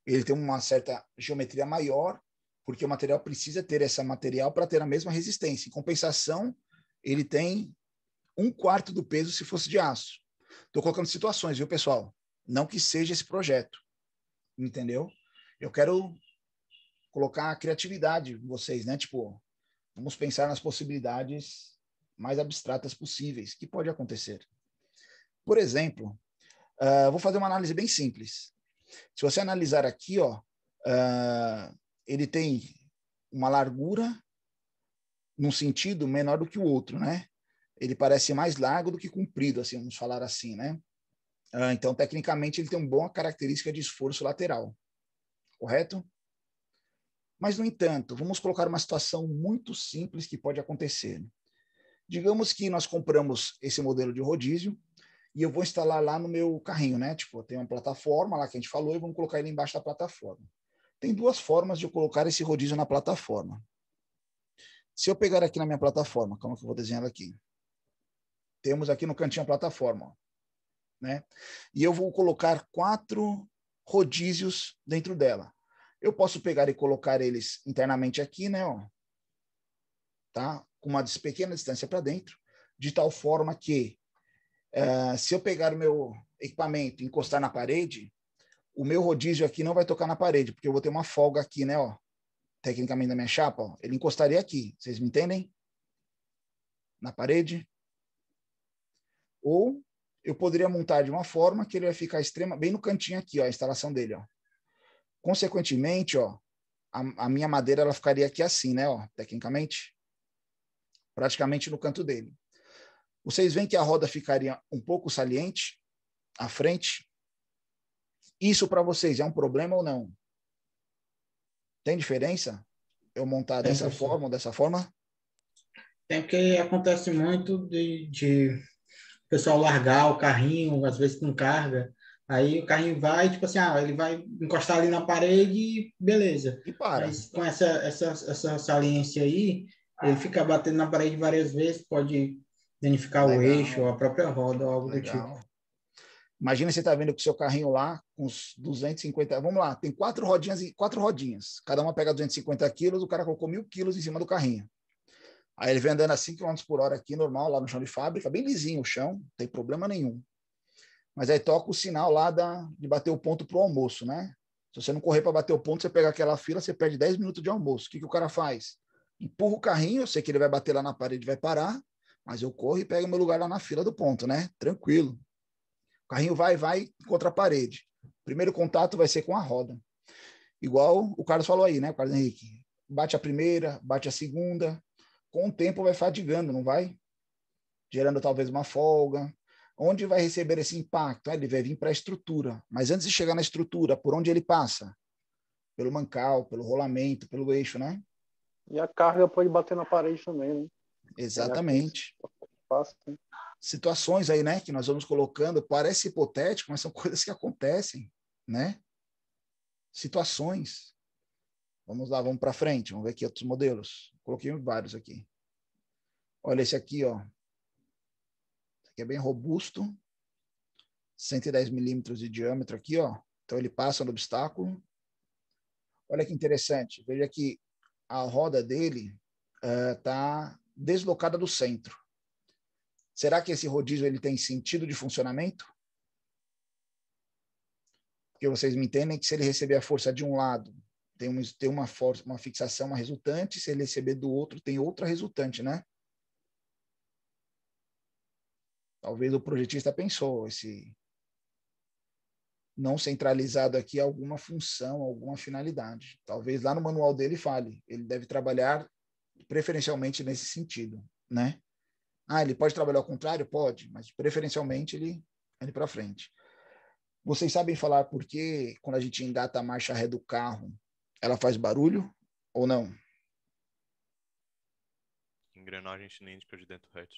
ele tem uma certa geometria maior, porque o material precisa ter esse material para ter a mesma resistência. Em compensação, ele tem 1/4 do peso se fosse de aço. Estou colocando situações, viu, pessoal? Não que seja esse projeto, entendeu? Eu quero colocar a criatividade em vocês, né? Tipo, vamos pensar nas possibilidades mais abstratas possíveis. Que pode acontecer? Por exemplo, vou fazer uma análise bem simples. Se você analisar aqui, ó, ele tem uma largura num sentido menor do que o outro, né? Ele parece mais largo do que comprido, assim, vamos falar assim, né? Então, tecnicamente, ele tem uma boa característica de esforço lateral, correto? Mas, no entanto, vamos colocar uma situação muito simples que pode acontecer. Digamos que nós compramos esse modelo de rodízio e eu vou instalar lá no meu carrinho, né? Tipo, tem uma plataforma lá que a gente falou e vamos colocar ele embaixo da plataforma. Tem 2 formas de eu colocar esse rodízio na plataforma. Se eu pegar aqui na minha plataforma, como que eu vou desenhar aqui? Temos aqui no cantinho a plataforma, ó, né? E eu vou colocar 4 rodízios dentro dela. Eu posso pegar e colocar eles internamente aqui, né? Ó, tá? Com uma pequena distância para dentro, de tal forma que se eu pegar o meu equipamento e encostar na parede, o meu rodízio aqui não vai tocar na parede, porque eu vou ter uma folga aqui, né? Ó, tecnicamente da minha chapa, ó, ele encostaria aqui. Vocês me entendem? Na parede. Ou eu poderia montar de uma forma que ele vai ficar bem no cantinho aqui, ó, a instalação dele, ó. Consequentemente, ó, a minha madeira ela ficaria aqui assim, né, ó, tecnicamente, praticamente no canto dele. Vocês veem que a roda ficaria um pouco saliente à frente. Isso para vocês é um problema ou não? Tem diferença eu montar Tem, dessa professor. forma ou dessa forma? Tem porque acontece muito de o pessoal largar o carrinho, às vezes com carga. Aí o carrinho vai, tipo assim, ele vai encostar ali na parede e beleza. E para. Mas com essa saliência aí, ele fica batendo na parede várias vezes, pode danificar o eixo, ou Legal, a própria roda, ou algo do tipo. legal. Imagina você tá vendo com o seu carrinho lá, com uns 250. Vamos lá, tem 4 rodinhas e 4 rodinhas. Cada uma pega 250 quilos, o cara colocou 1.000 quilos em cima do carrinho. Aí ele vem andando a 5 km por hora aqui, normal, lá no chão de fábrica, bem lisinho o chão, não tem problema nenhum. Mas aí toca o sinal lá de bater o ponto pro almoço, né? Se você não correr para bater o ponto, você pega aquela fila, você perde 10 minutos de almoço. O que o cara faz? Empurra o carrinho, eu sei que ele vai bater lá na parede, vai parar, mas eu corro e pego meu lugar lá na fila do ponto, né? Tranquilo. O carrinho vai contra a parede. Primeiro contato vai ser com a roda. Igual o Carlos falou aí, né? O Carlos Henrique. Bate a primeira, bate a segunda. Com o tempo vai fadigando, não vai? Gerando talvez uma folga. Onde vai receber esse impacto? Ele vai vir para a estrutura. Mas antes de chegar na estrutura, por onde ele passa? Pelo mancal, pelo rolamento, pelo eixo, né? E a carga pode bater na parede também, né? Exatamente. Fácil, né? Situações aí, né, que nós vamos colocando, parece hipotético, mas são coisas que acontecem, né? Situações. Vamos lá, vamos para frente, vamos ver aqui outros modelos. Coloquei vários aqui. Olha esse aqui, ó. Esse aqui é bem robusto. 110 milímetros de diâmetro aqui, ó. Então ele passa no obstáculo. Olha que interessante. Veja que a roda dele está deslocada do centro. Será que esse rodízio ele tem sentido de funcionamento? Porque vocês me entendem que se ele receber a força de um lado, tem uma força, uma fixação, uma resultante, se ele receber do outro, tem outra resultante, né? Talvez o projetista pensou, esse não centralizado aqui alguma função, alguma finalidade. Talvez lá no manual dele fale, ele deve trabalhar preferencialmente nesse sentido, né? Ah, ele pode trabalhar ao contrário? Pode, mas preferencialmente ele para frente. Vocês sabem falar por que quando a gente engata a marcha ré do carro, ela faz barulho ou não? Engrenagem cilíndrica de dentro reto.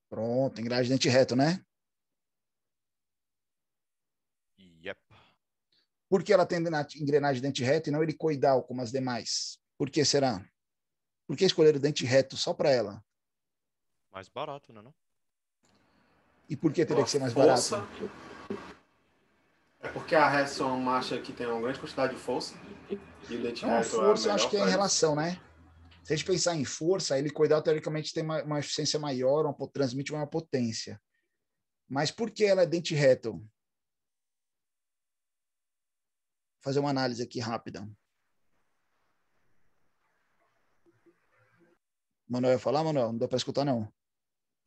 Pronto, engrenagem de dente reto, né? Yep. Por que ela tem engrenagem de dente reto e não helicoidal como as demais? Por que será? Por que escolheram o dente reto só para ela? Mais barato, né? Não? E por que teria que ser mais força. barato? É porque a ré é uma marcha que tem uma grande quantidade de força. E o dente Então, a reto força é eu acho que é em relação, né? Se a gente pensar em força, a helicoidal teoricamente tem uma eficiência maior, transmite uma potência. Mas por que ela é dente reto? Vou fazer uma análise aqui rápida. Manuel ia falar, Manuel? Não deu para escutar, não.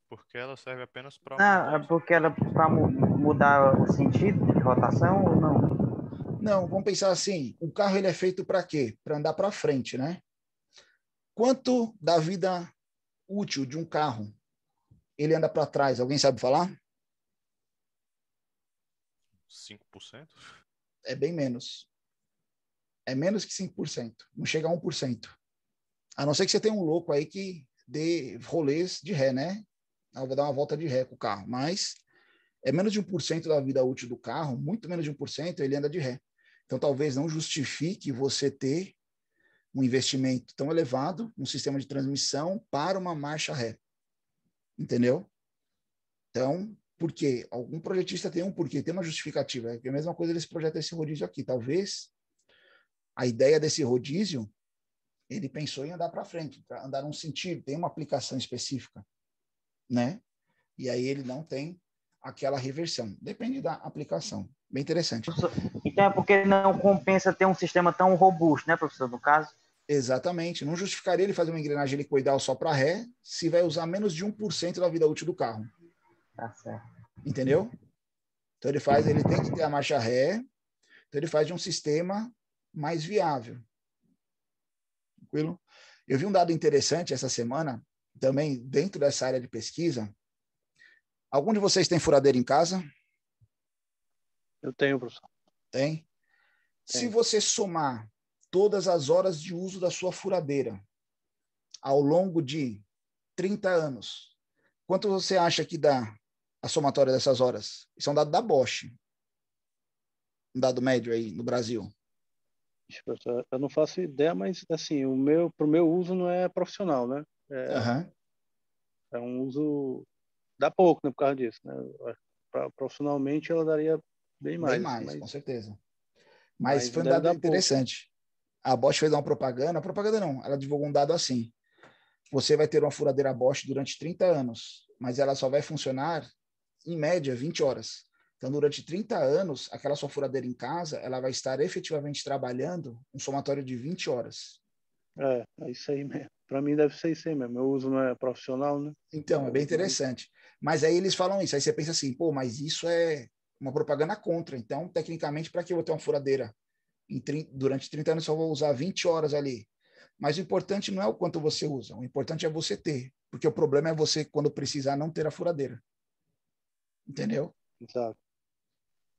Porque ela serve apenas para... Não, é porque ela para mudar o sentido de rotação ou não? Não, vamos pensar assim, o carro ele é feito para quê? Para andar para frente, né? Quanto da vida útil de um carro ele anda para trás? Alguém sabe falar? 5%? É bem menos. É menos que 5%. Não chega a 1%. A não ser que você tenha um louco aí que dê rolês de ré, né? Vai dar uma volta de ré com o carro. Mas é menos de 1% da vida útil do carro, muito menos de 1%, ele anda de ré. Então, talvez não justifique você ter um investimento tão elevado, um sistema de transmissão para uma marcha ré. Entendeu? Então, por quê? Algum projetista tem um porquê, tem uma justificativa. É a mesma coisa desse projeto, esse rodízio aqui. Talvez a ideia desse rodízio, ele pensou em andar para frente, para andar num sentido, tem uma aplicação específica, né? E aí ele não tem aquela reversão. Depende da aplicação. Bem interessante. Então é porque não compensa ter um sistema tão robusto, né, professor, no caso? Exatamente. Não justificaria ele fazer uma engrenagem helicoidal só para ré se vai usar menos de 1% da vida útil do carro. Tá certo. Entendeu? Então ele tem que ter a marcha ré, então ele faz de um sistema mais viável. Tranquilo? Eu vi um dado interessante essa semana, também dentro dessa área de pesquisa. Algum de vocês tem furadeira em casa? Eu tenho, professor. Tem? Se você somar todas as horas de uso da sua furadeira ao longo de 30 anos, quanto você acha que dá a somatória dessas horas? Isso é um dado da Bosch. Um dado médio aí no Brasil. Professor, eu não faço ideia, mas assim, pro meu uso não é profissional, né? É um uso dá pouco, né, por causa disso, né? Profissionalmente ela daria bem mais. Bem mais, mas, com certeza. Mas foi um deve dado dar interessante. Pouco. A Bosch fez uma propaganda não, ela divulgou um dado assim. Você vai ter uma furadeira Bosch durante 30 anos, mas ela só vai funcionar, em média, 20 horas. Então, durante 30 anos, aquela sua furadeira em casa, ela vai estar efetivamente trabalhando um somatório de 20 horas. É isso aí mesmo. Para mim deve ser isso aí mesmo. Meu uso não é profissional, né? Então, é bem interessante. Mas aí eles falam isso. Aí você pensa assim, pô, mas isso é uma propaganda contra. Então, tecnicamente, para que eu vou ter uma furadeira durante 30 anos, só vou usar 20 horas ali. Mas o importante não é o quanto você usa. O importante é você ter. Porque o problema é você, quando precisar, não ter a furadeira. Entendeu? Exato.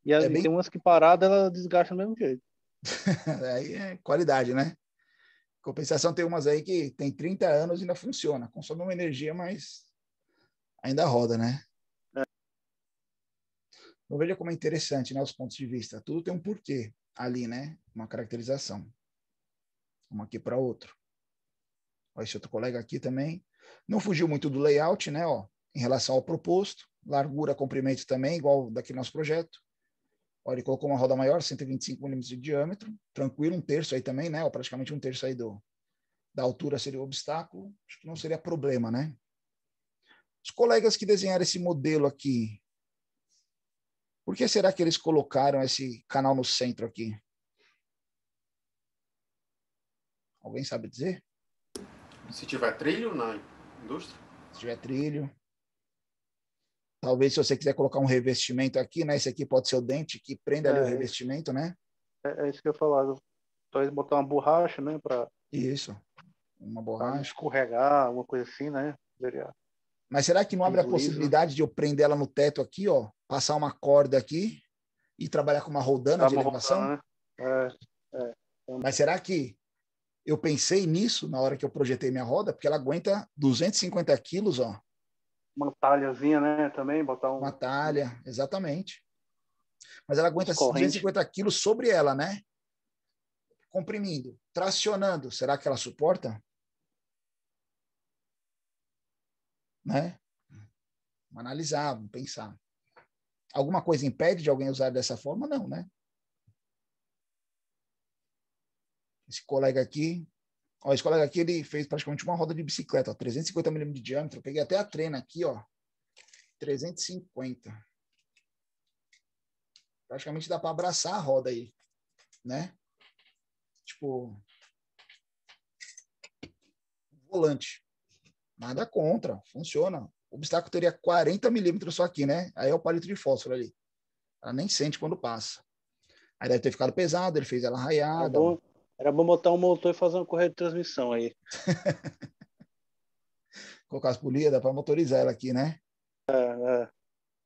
E tem umas que parada, ela desgasta do mesmo jeito. Aí é qualidade, né? Compensação, tem umas aí que tem 30 anos e ainda funciona. Consome uma energia, mas ainda roda, né? Então veja como é interessante, né? Os pontos de vista. Tudo tem um porquê ali, né? Uma caracterização. Um aqui para outro. Ó, esse outro colega aqui também. Não fugiu muito do layout, né? Ó, em relação ao proposto. Largura, comprimento também, igual daqui no nosso projeto. Ó, ele colocou uma roda maior, 125 milímetros de diâmetro. Tranquilo, 1/3 aí também, né? Ó, praticamente 1/3 aí da altura seria o obstáculo. Acho que não seria problema, né? Os colegas que desenharam esse modelo aqui, por que será que eles colocaram esse canal no centro aqui? Alguém sabe dizer? Se tiver trilho na indústria? Se tiver trilho. Talvez se você quiser colocar um revestimento aqui, né? Esse aqui pode ser o dente que prende ali o revestimento, né? É isso que eu falava. Talvez botar uma borracha, né? Isso. uma Para não borracha. escorregar, alguma coisa assim, né? Poderia. Mas será que não abre a Liso, possibilidade de eu prender ela no teto aqui, ó, passar uma corda aqui e trabalhar com uma roldana de Tá elevação? rodando, né? É. Mas será que eu pensei nisso na hora que eu projetei minha roda? Porque ela aguenta 250 quilos, ó. Uma talhazinha, né? Também, botar Uma talha, exatamente. Mas ela aguenta corrente. 250 quilos sobre ela, né? Comprimindo, tracionando. Será que ela suporta? Né? Vamos analisar, vamos pensar. Alguma coisa impede de alguém usar dessa forma? Não, né? Esse colega aqui, ó, esse colega aqui, ele fez praticamente uma roda de bicicleta, ó, 350 milímetros de diâmetro. Eu peguei até a trena aqui, ó, 350. Praticamente dá para abraçar a roda aí, né? Tipo, volante. Nada contra, funciona. O obstáculo teria 40 milímetros só aqui, né? Aí é o palito de fósforo ali. Ela nem sente quando passa. Aí deve ter ficado pesado, ele fez ela raiada. Era bom botar um motor e fazer uma correia de transmissão aí. Colocar as polias, dá para motorizar ela aqui, né?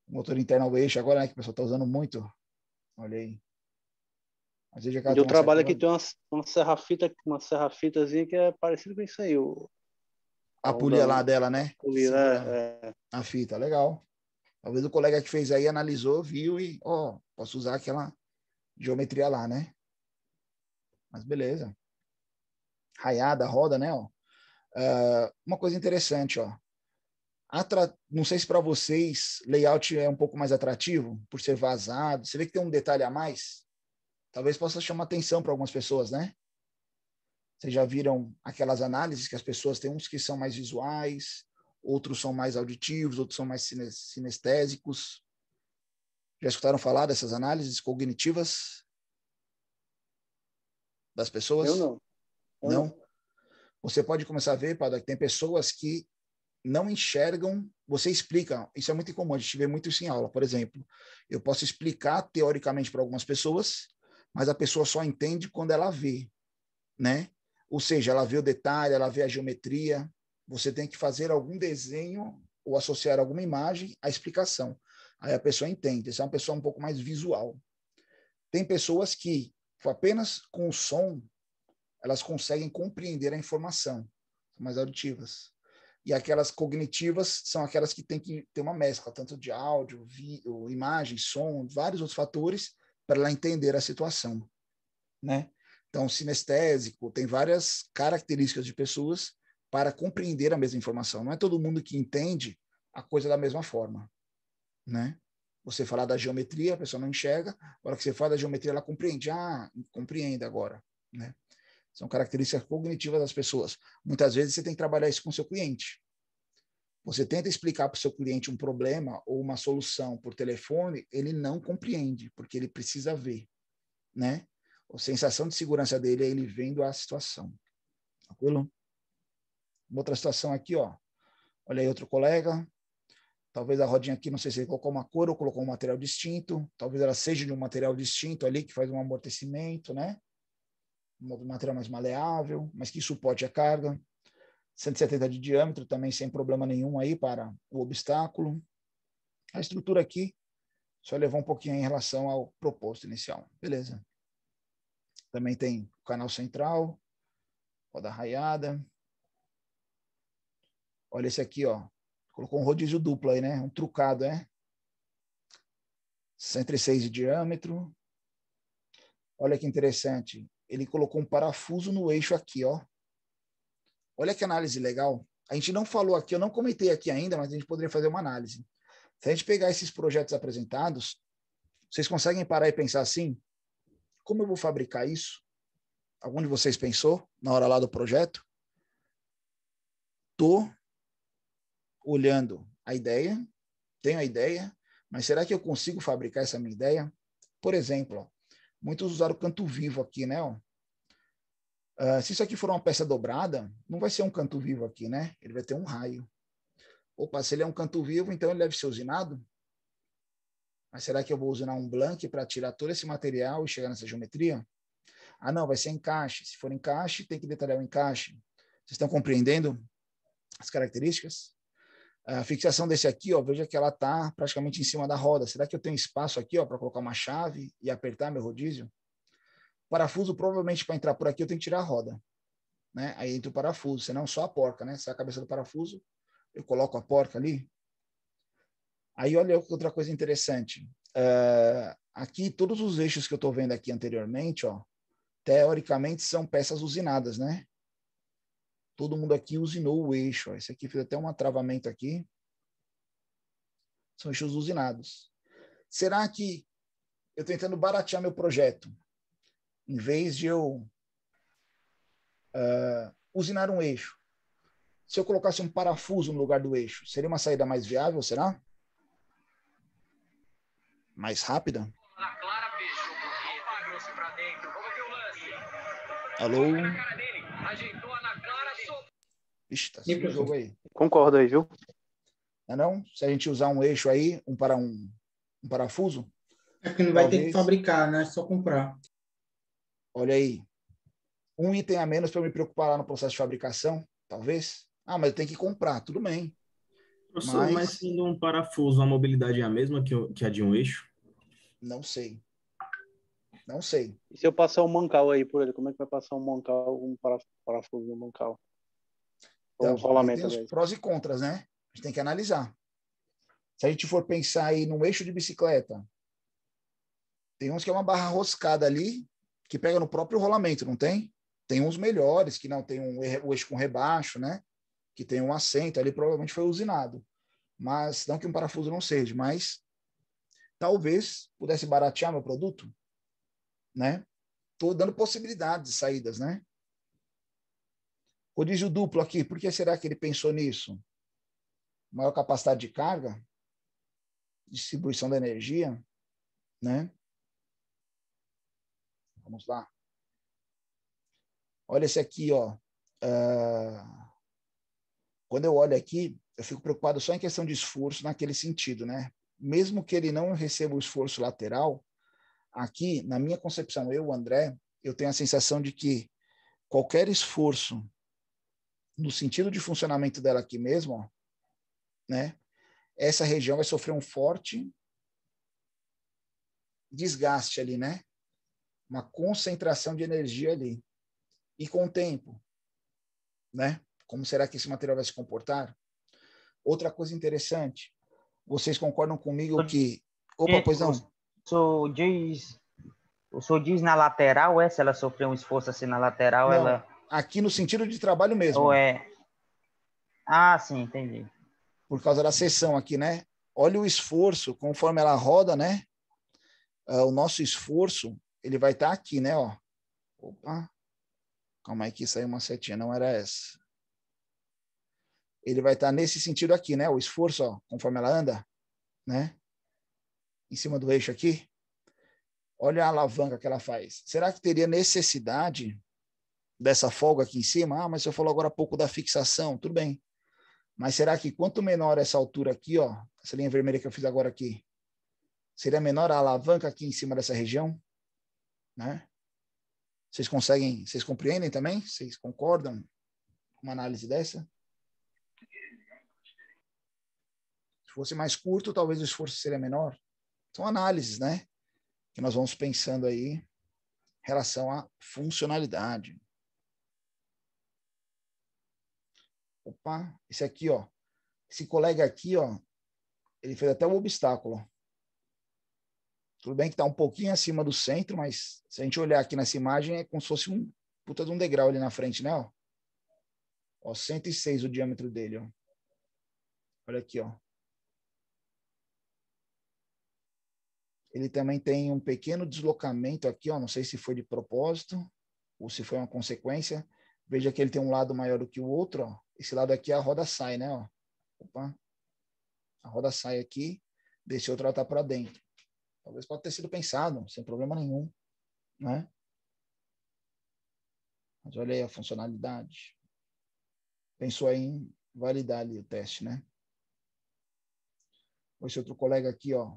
Motor interno ao eixo agora, né? Que o pessoal está usando muito. Olha aí. Às vezes Onde eu trabalho aqui tem uma serra-fitazinha que é parecida com isso aí. A polia lá dela, né? Polia, a fita, legal. Talvez o colega que fez aí analisou, viu e, ó, posso usar aquela geometria lá, né? Mas beleza. Raiada, roda, né? Ó. Uma coisa interessante, ó. Não sei se para vocês layout é um pouco mais atrativo por ser vazado. Você vê que tem um detalhe a mais? Talvez possa chamar atenção para algumas pessoas, né? Vocês já viram aquelas análises que as pessoas têm uns que são mais visuais, outros são mais auditivos, outros são mais sinestésicos. Já escutaram falar dessas análises cognitivas das pessoas? Eu não. Você pode começar a ver, Padre, que tem pessoas que não enxergam, você explica, isso é muito incomum, a gente vê muito isso em aula, por exemplo, eu posso explicar teoricamente para algumas pessoas, mas a pessoa só entende quando ela vê, né? Ou seja, ela vê o detalhe, ela vê a geometria, você tem que fazer algum desenho ou associar alguma imagem à explicação. Aí a pessoa entende, essa é uma pessoa um pouco mais visual. Tem pessoas que, apenas com o som, elas conseguem compreender a informação, são mais auditivas. E aquelas cognitivas são aquelas que têm que ter uma mescla, tanto de áudio, vídeo, imagem, som, vários outros fatores, para ela entender a situação, né? Então, sinestésico tem várias características de pessoas para compreender a mesma informação. Não é todo mundo que entende a coisa da mesma forma, né? Você falar da geometria, a pessoa não enxerga. A hora que você fala da geometria, ela compreende. Ah, compreende agora, né? São características cognitivas das pessoas. Muitas vezes você tem que trabalhar isso com o seu cliente. Você tenta explicar para o seu cliente um problema ou uma solução por telefone, ele não compreende, porque ele precisa ver, né? A sensação de segurança dele é ele vendo a situação. Tranquilo? Outra situação aqui, ó. Olha aí outro colega. Talvez a rodinha aqui, não sei se ele colocou uma cor ou colocou um material distinto. Talvez ela seja de um material distinto ali, que faz um amortecimento, né? Um material mais maleável, mas que suporte a carga. 170 de diâmetro, também sem problema nenhum aí para o obstáculo. A estrutura aqui só levou um pouquinho em relação ao proposto inicial. Beleza. Também tem o canal central, roda raiada. Olha esse aqui, ó. Colocou um rodízio duplo aí, né? Um trucado, né? 106 de diâmetro. Olha que interessante. Ele colocou um parafuso no eixo aqui, ó. Olha que análise legal. A gente não falou aqui, eu não comentei aqui ainda, mas a gente poderia fazer uma análise. Se a gente pegar esses projetos apresentados, vocês conseguem parar e pensar assim? Como eu vou fabricar isso? Algum de vocês pensou na hora lá do projeto? Estou olhando a ideia, tenho a ideia, mas será que eu consigo fabricar essa minha ideia? Por exemplo, ó, muitos usaram o canto vivo aqui, né? Ó. Se isso aqui for uma peça dobrada, não vai ser um canto vivo aqui, né? Ele vai ter um raio. Opa, se ele é um canto vivo, então ele deve ser usinado? Mas será que eu vou usinar um blank para tirar todo esse material e chegar nessa geometria? Ah, não, vai ser encaixe. Se for encaixe, tem que detalhar o encaixe. Vocês estão compreendendo as características? A fixação desse aqui, ó, veja que ela está praticamente em cima da roda. Será que eu tenho espaço aqui para colocar uma chave e apertar meu rodízio? O parafuso, provavelmente, para entrar por aqui, eu tenho que tirar a roda. Né? Aí entra o parafuso, senão só a porca, né? Se é a cabeça do parafuso, eu coloco a porca ali. Aí olha outra coisa interessante. Aqui, todos os eixos que eu estou vendo aqui anteriormente, ó, teoricamente são peças usinadas, né? Todo mundo aqui usinou o eixo. Ó. Esse aqui fez até um travamento aqui. São eixos usinados. Será que eu estou tentando baratear meu projeto? Em vez de eu usinar um eixo, se eu colocasse um parafuso no lugar do eixo, seria uma saída mais viável, será? Mais rápida? Alô? Ixi, tá o jogo aí. Concordo aí, viu? Não? Se a gente usar um eixo aí, um parafuso? É porque não vai ter que fabricar, né? É só comprar. Olha aí. Um item a menos para eu me preocupar lá no processo de fabricação, talvez. Ah, mas eu tenho que comprar, tudo bem. Professor, mas sendo um parafuso, a mobilidade é a mesma que a de um eixo? Não sei. Não sei. E se eu passar um mancal aí por ele, como é que vai passar um parafuso no mancal? Então, tem os prós e contras, né? A gente tem que analisar. Se a gente for pensar aí num eixo de bicicleta, tem uns que é uma barra roscada ali, que pega no próprio rolamento, não tem? Tem uns melhores, que não tem o eixo com rebaixo, né? Que tem um assento, ali provavelmente foi usinado. Mas, não que um parafuso não seja, mas talvez pudesse baratear meu produto, né? Estou dando possibilidades de saídas, né? Rodízio duplo aqui, por que será que ele pensou nisso? Maior capacidade de carga, distribuição da energia, né? Vamos lá. Olha esse aqui, ó. Quando eu olho aqui, eu fico preocupado só em questão de esforço naquele sentido, né? Mesmo que ele não receba o esforço lateral, aqui, na minha concepção, eu, André, eu tenho a sensação de que qualquer esforço no sentido de funcionamento dela aqui mesmo, ó, né? Essa região vai sofrer um forte desgaste ali, né? Uma concentração de energia ali. E com o tempo, né? Como será que esse material vai se comportar? Outra coisa interessante, vocês concordam comigo que... Opa, pois não. O senhor diz na lateral, se ela sofreu um esforço assim na lateral, não, ela... aqui no sentido de trabalho mesmo. Ou é... Ah, sim, entendi. Por causa da seção aqui, né? Olha o esforço, conforme ela roda, né? O nosso esforço, ele vai estar aqui, né? Ó. Opa. Calma aí que saiu uma setinha, não era essa. Ele vai estar nesse sentido aqui, né? O esforço, ó, conforme ela anda, né? Em cima do eixo aqui. Olha a alavanca que ela faz. Será que teria necessidade dessa folga aqui em cima? Ah, mas você falou agora há pouco da fixação. Tudo bem. Mas será que quanto menor essa altura aqui, ó, essa linha vermelha que eu fiz agora aqui, seria menor a alavanca aqui em cima dessa região? Né? Vocês compreendem também? Vocês concordam com uma análise dessa? Se fosse mais curto, talvez o esforço seria menor. São análises, né? Que nós vamos pensando aí em relação à funcionalidade. Opa, esse aqui, ó. Esse colega aqui, ó, ele fez até um obstáculo. Tudo bem que está um pouquinho acima do centro, mas se a gente olhar aqui nessa imagem, é como se fosse um puta de um degrau ali na frente, né? Ó, 106 o diâmetro dele, ó. Olha aqui, ó. Ele também tem um pequeno deslocamento aqui, ó. Não sei se foi de propósito ou se foi uma consequência. Veja que ele tem um lado maior do que o outro, ó. Esse lado aqui a roda sai, né? Ó. Opa. A roda sai aqui, desse outro ela tá para dentro. Talvez pode ter sido pensado, sem problema nenhum, né? Mas olha aí a funcionalidade. Pensou aí em validar ali o teste, né? Esse outro colega aqui, ó,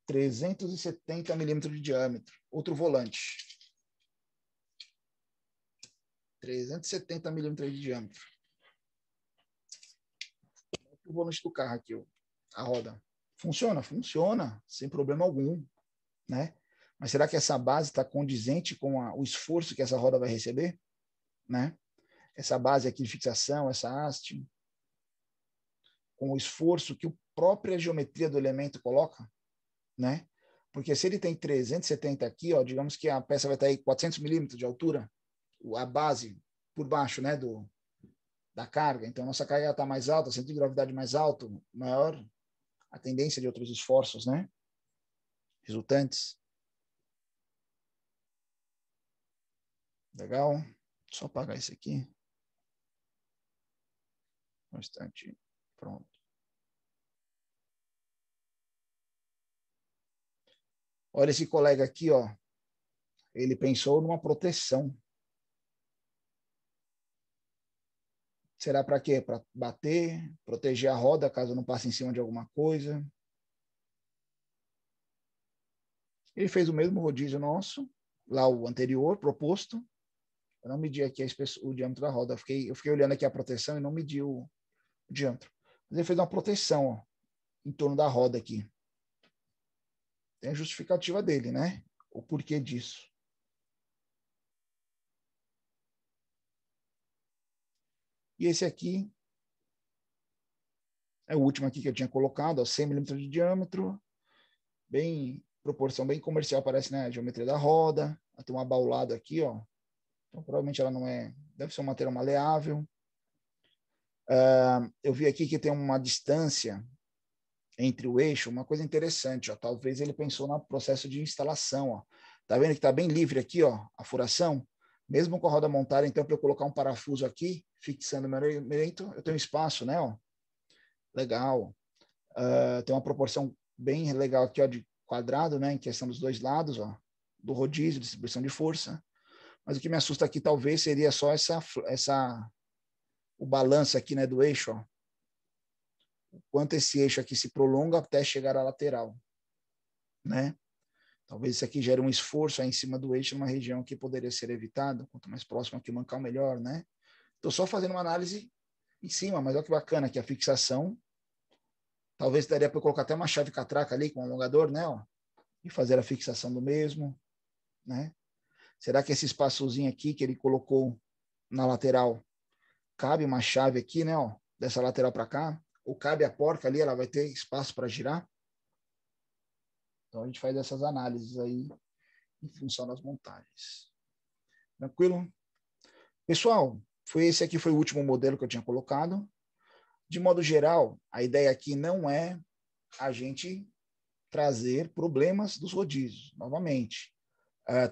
370 milímetros de diâmetro. Outro volante. 370 milímetros de diâmetro. O volante do carro aqui, ó, a roda. Funciona? Funciona, sem problema algum, né? Mas será que essa base está condizente com o esforço que essa roda vai receber? Né? Essa base aqui de fixação, essa haste, com o esforço que a própria geometria do elemento coloca, né? Porque se ele tem 370 aqui, ó, digamos que a peça vai estar aí 400 milímetros de altura, a base por baixo, né, da carga. Então, nossa carga está mais alta, centro de gravidade mais alto, maior a tendência de outros esforços, né? Resultantes. Legal. Só apagar isso aqui. Um instante. Pronto. Olha esse colega aqui, ó. Ele pensou numa proteção. Será para quê? Para bater, proteger a roda caso não passe em cima de alguma coisa. Ele fez o mesmo rodízio nosso, lá o anterior, proposto. Eu não medi aqui o diâmetro da roda. Eu fiquei olhando aqui a proteção e não medi o diâmetro. Mas ele fez uma proteção, ó, em torno da roda aqui. Tem a justificativa dele, né? O porquê disso. E esse aqui é o último aqui que eu tinha colocado, ó, 100 milímetros de diâmetro, proporção bem comercial, parece, né? A geometria da roda. Tem uma baulada aqui, ó. Então, provavelmente ela não é... Deve ser um material maleável. Eu vi aqui que tem uma distância entre o eixo, uma coisa interessante, ó. Talvez ele pensou no processo de instalação, ó. Tá vendo que está bem livre aqui, ó, a furação? Mesmo com a roda montada, então, para eu colocar um parafuso aqui, fixando o meu elemento, eu tenho espaço, né, ó. Legal. Tem uma proporção bem legal aqui, ó, de quadrado, né, em questão dos dois lados, ó, do rodízio, distribuição de força. Mas o que me assusta aqui, talvez, seria só o balanço aqui, né, do eixo, ó. O quanto esse eixo aqui se prolonga até chegar à lateral, né? Talvez isso aqui gere um esforço aí em cima do eixo numa região que poderia ser evitada. Quanto mais próximo aqui o mancal, melhor, né? Estou só fazendo uma análise em cima, mas olha que bacana aqui a fixação. Talvez daria para eu colocar até uma chave catraca ali com um alongador, né? Ó, e fazer a fixação do mesmo, né? Será que esse espaçozinho aqui que ele colocou na lateral cabe uma chave aqui, né? Ó, dessa lateral para cá? Ou cabe a porca ali, ela vai ter espaço para girar? Então a gente faz essas análises aí em função das montagens. Tranquilo? Pessoal, esse aqui foi o último modelo que eu tinha colocado. De modo geral, a ideia aqui não é a gente trazer problemas dos rodízios, novamente.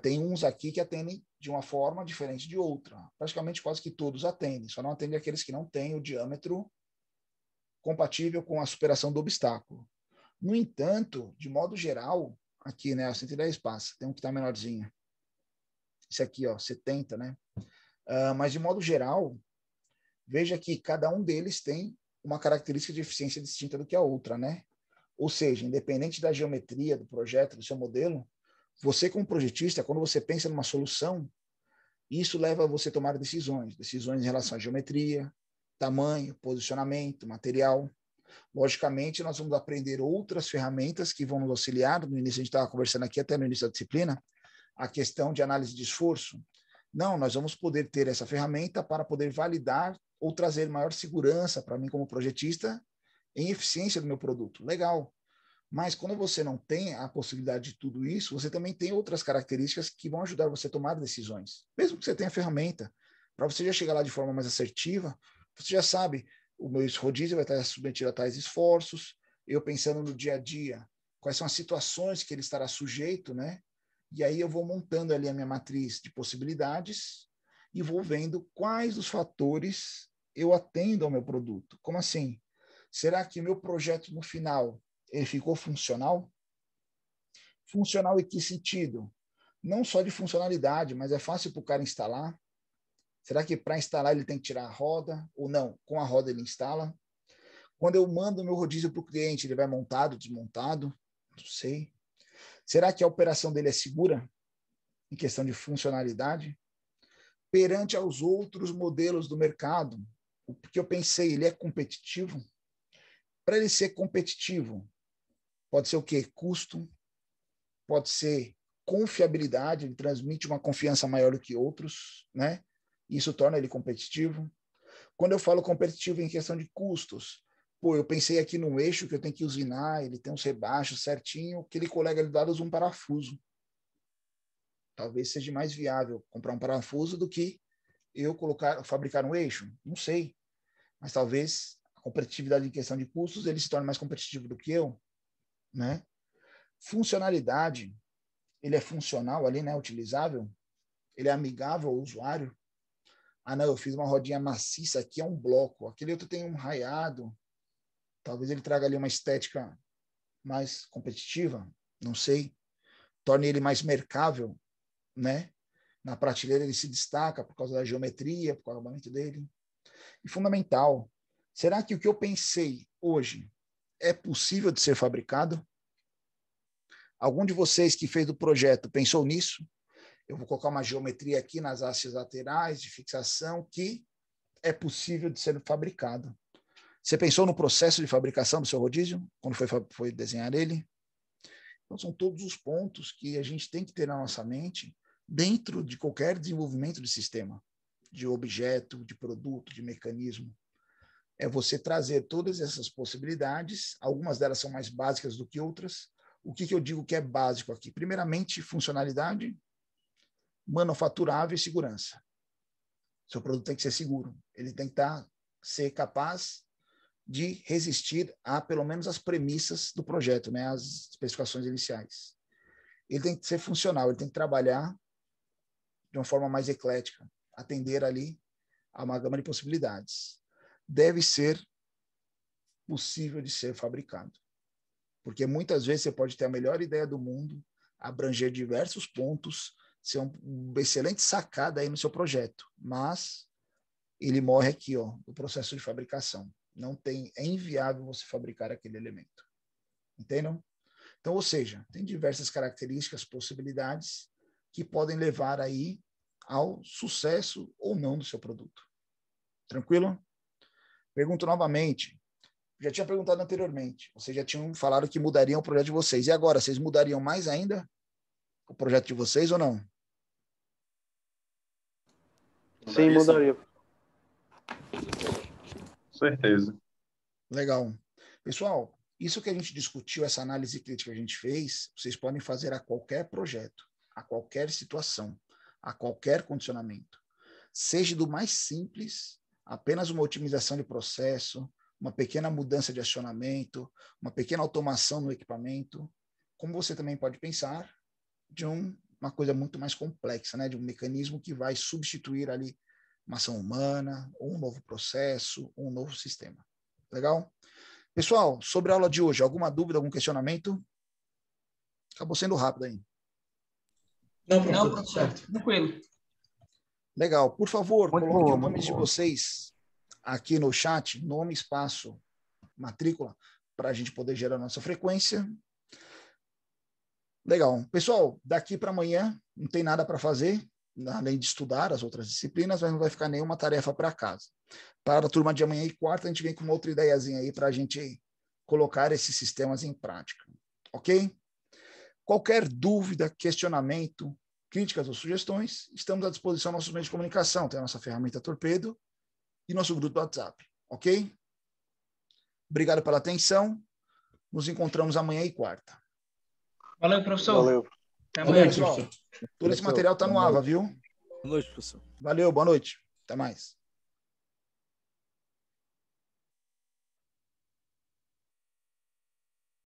Tem uns aqui que atendem de uma forma diferente de outra. Praticamente quase que todos atendem, só não atendem aqueles que não têm o diâmetro compatível com a superação do obstáculo. No entanto, de modo geral, aqui, né, 110 passa, tem um que está menorzinho. Esse aqui, ó, 70, né? Mas de modo geral, veja que cada um deles tem uma característica de eficiência distinta do que a outra, né? Ou seja, independente da geometria do projeto, do seu modelo, você como projetista, quando você pensa numa solução, isso leva a você a tomar decisões em relação à geometria, tamanho, posicionamento, material. Logicamente, nós vamos aprender outras ferramentas que vão nos auxiliar. No início, a gente estava conversando aqui, até no início da disciplina, a questão de análise de esforço. Não, nós vamos poder ter essa ferramenta para poder validar ou trazer maior segurança para mim como projetista em eficiência do meu produto. Legal. Mas quando você não tem a possibilidade de tudo isso, você também tem outras características que vão ajudar você a tomar decisões. Mesmo que você tenha a ferramenta, para você já chegar lá de forma mais assertiva, você já sabe, o meu rodízio vai estar submetido a tais esforços, eu pensando no dia a dia, quais são as situações que ele estará sujeito, né? E aí eu vou montando ali a minha matriz de possibilidades e vou vendo quais dos fatores eu atendo ao meu produto. Como assim? Será que meu projeto no final ele ficou funcional? Funcional em que sentido? Não só de funcionalidade, mas é fácil para o cara instalar? Será que para instalar ele tem que tirar a roda? Ou não? Com a roda ele instala? Quando eu mando o meu rodízio para o cliente, ele vai montado, desmontado? Não sei. Será que a operação dele é segura? Em questão de funcionalidade? perante aos outros modelos do mercado, porque eu pensei, ele é competitivo? Para ele ser competitivo, pode ser o quê? Custo, pode ser confiabilidade, ele transmite uma confiança maior do que outros, né? Isso torna ele competitivo. Quando eu falo competitivo em questão de custos, pô, eu pensei aqui num eixo que eu tenho que usinar, ele tem uns rebaixos certinho, que ele colega ali dados um parafuso. Talvez seja mais viável comprar um parafuso do que eu fabricar um eixo. Não sei. Mas talvez a competitividade em questão de custos, ele se torne mais competitivo do que eu, né? Funcionalidade, ele é funcional ali, né? Utilizável. Ele é amigável ao usuário. Ah, não, eu fiz uma rodinha maciça aqui, é um bloco. Aquele outro tem um raiado. Talvez ele traga ali uma estética mais competitiva, não sei. Torne ele mais mercável, né? Na prateleira ele se destaca por causa da geometria, por causa do acabamento dele. E fundamental, será que o que eu pensei hoje é possível de ser fabricado? Algum de vocês que fez o projeto pensou nisso? Eu vou colocar uma geometria aqui nas hastes laterais de fixação que é possível de ser fabricado. Você pensou no processo de fabricação do seu rodízio, quando foi desenhar ele? Então, são todos os pontos que a gente tem que ter na nossa mente dentro de qualquer desenvolvimento de sistema, de objeto, de produto, de mecanismo. É você trazer todas essas possibilidades, algumas delas são mais básicas do que outras. O que eu digo que é básico aqui? Primeiramente, funcionalidade, manufaturável e segurança. Seu produto tem que ser seguro, ele tem que ser capaz de resistir a, pelo menos, as premissas do projeto, né? As especificações iniciais. Ele tem que ser funcional, ele tem que trabalhar de uma forma mais eclética, atender ali a uma gama de possibilidades. Deve ser possível de ser fabricado. Porque muitas vezes você pode ter a melhor ideia do mundo, abranger diversos pontos, ser uma excelente sacada aí no seu projeto, mas ele morre aqui, ó, no processo de fabricação. É inviável você fabricar aquele elemento. Entendam? Então, ou seja, tem diversas características, possibilidades que podem levar aí ao sucesso ou não do seu produto. Tranquilo? Pergunto novamente. Já tinha perguntado anteriormente. Vocês já tinham falado que mudariam o projeto de vocês. E agora, vocês mudariam mais ainda o projeto de vocês ou não? Sim, mudaria. Certeza. Legal. Pessoal, isso que a gente discutiu, essa análise crítica que a gente fez, vocês podem fazer a qualquer projeto, a qualquer situação, a qualquer condicionamento. Seja do mais simples, apenas uma otimização de processo, uma pequena mudança de acionamento, uma pequena automação no equipamento, como você também pode pensar de uma coisa muito mais complexa, né? De um mecanismo que vai substituir ali uma ação humana, ou um novo processo, ou um novo sistema. Legal? Pessoal, sobre a aula de hoje, alguma dúvida, algum questionamento? Acabou sendo rápido aí. Não, professor. Tranquilo. Legal. Por favor, Muito coloquem bom, os nomes muito de bom. vocês aqui no chat, nome, espaço, matrícula, para a gente poder gerar a nossa frequência. Legal. Pessoal, daqui para amanhã não tem nada para fazer, além de estudar as outras disciplinas, mas não vai ficar nenhuma tarefa para casa. Para a turma de amanhã e quarta, a gente vem com uma outra ideiazinha aí para a gente colocar esses sistemas em prática. Ok? Qualquer dúvida, questionamento, críticas ou sugestões, estamos à disposição dos nossos meios de comunicação. Tem a nossa ferramenta Torpedo e nosso grupo do WhatsApp. Ok? Obrigado pela atenção. Nos encontramos amanhã e quarta. Valeu, professor. Valeu. Até Valeu, amanhã. pessoal. Todo esse material está no AVA, viu? Boa noite, professor. Valeu, boa noite. Até mais.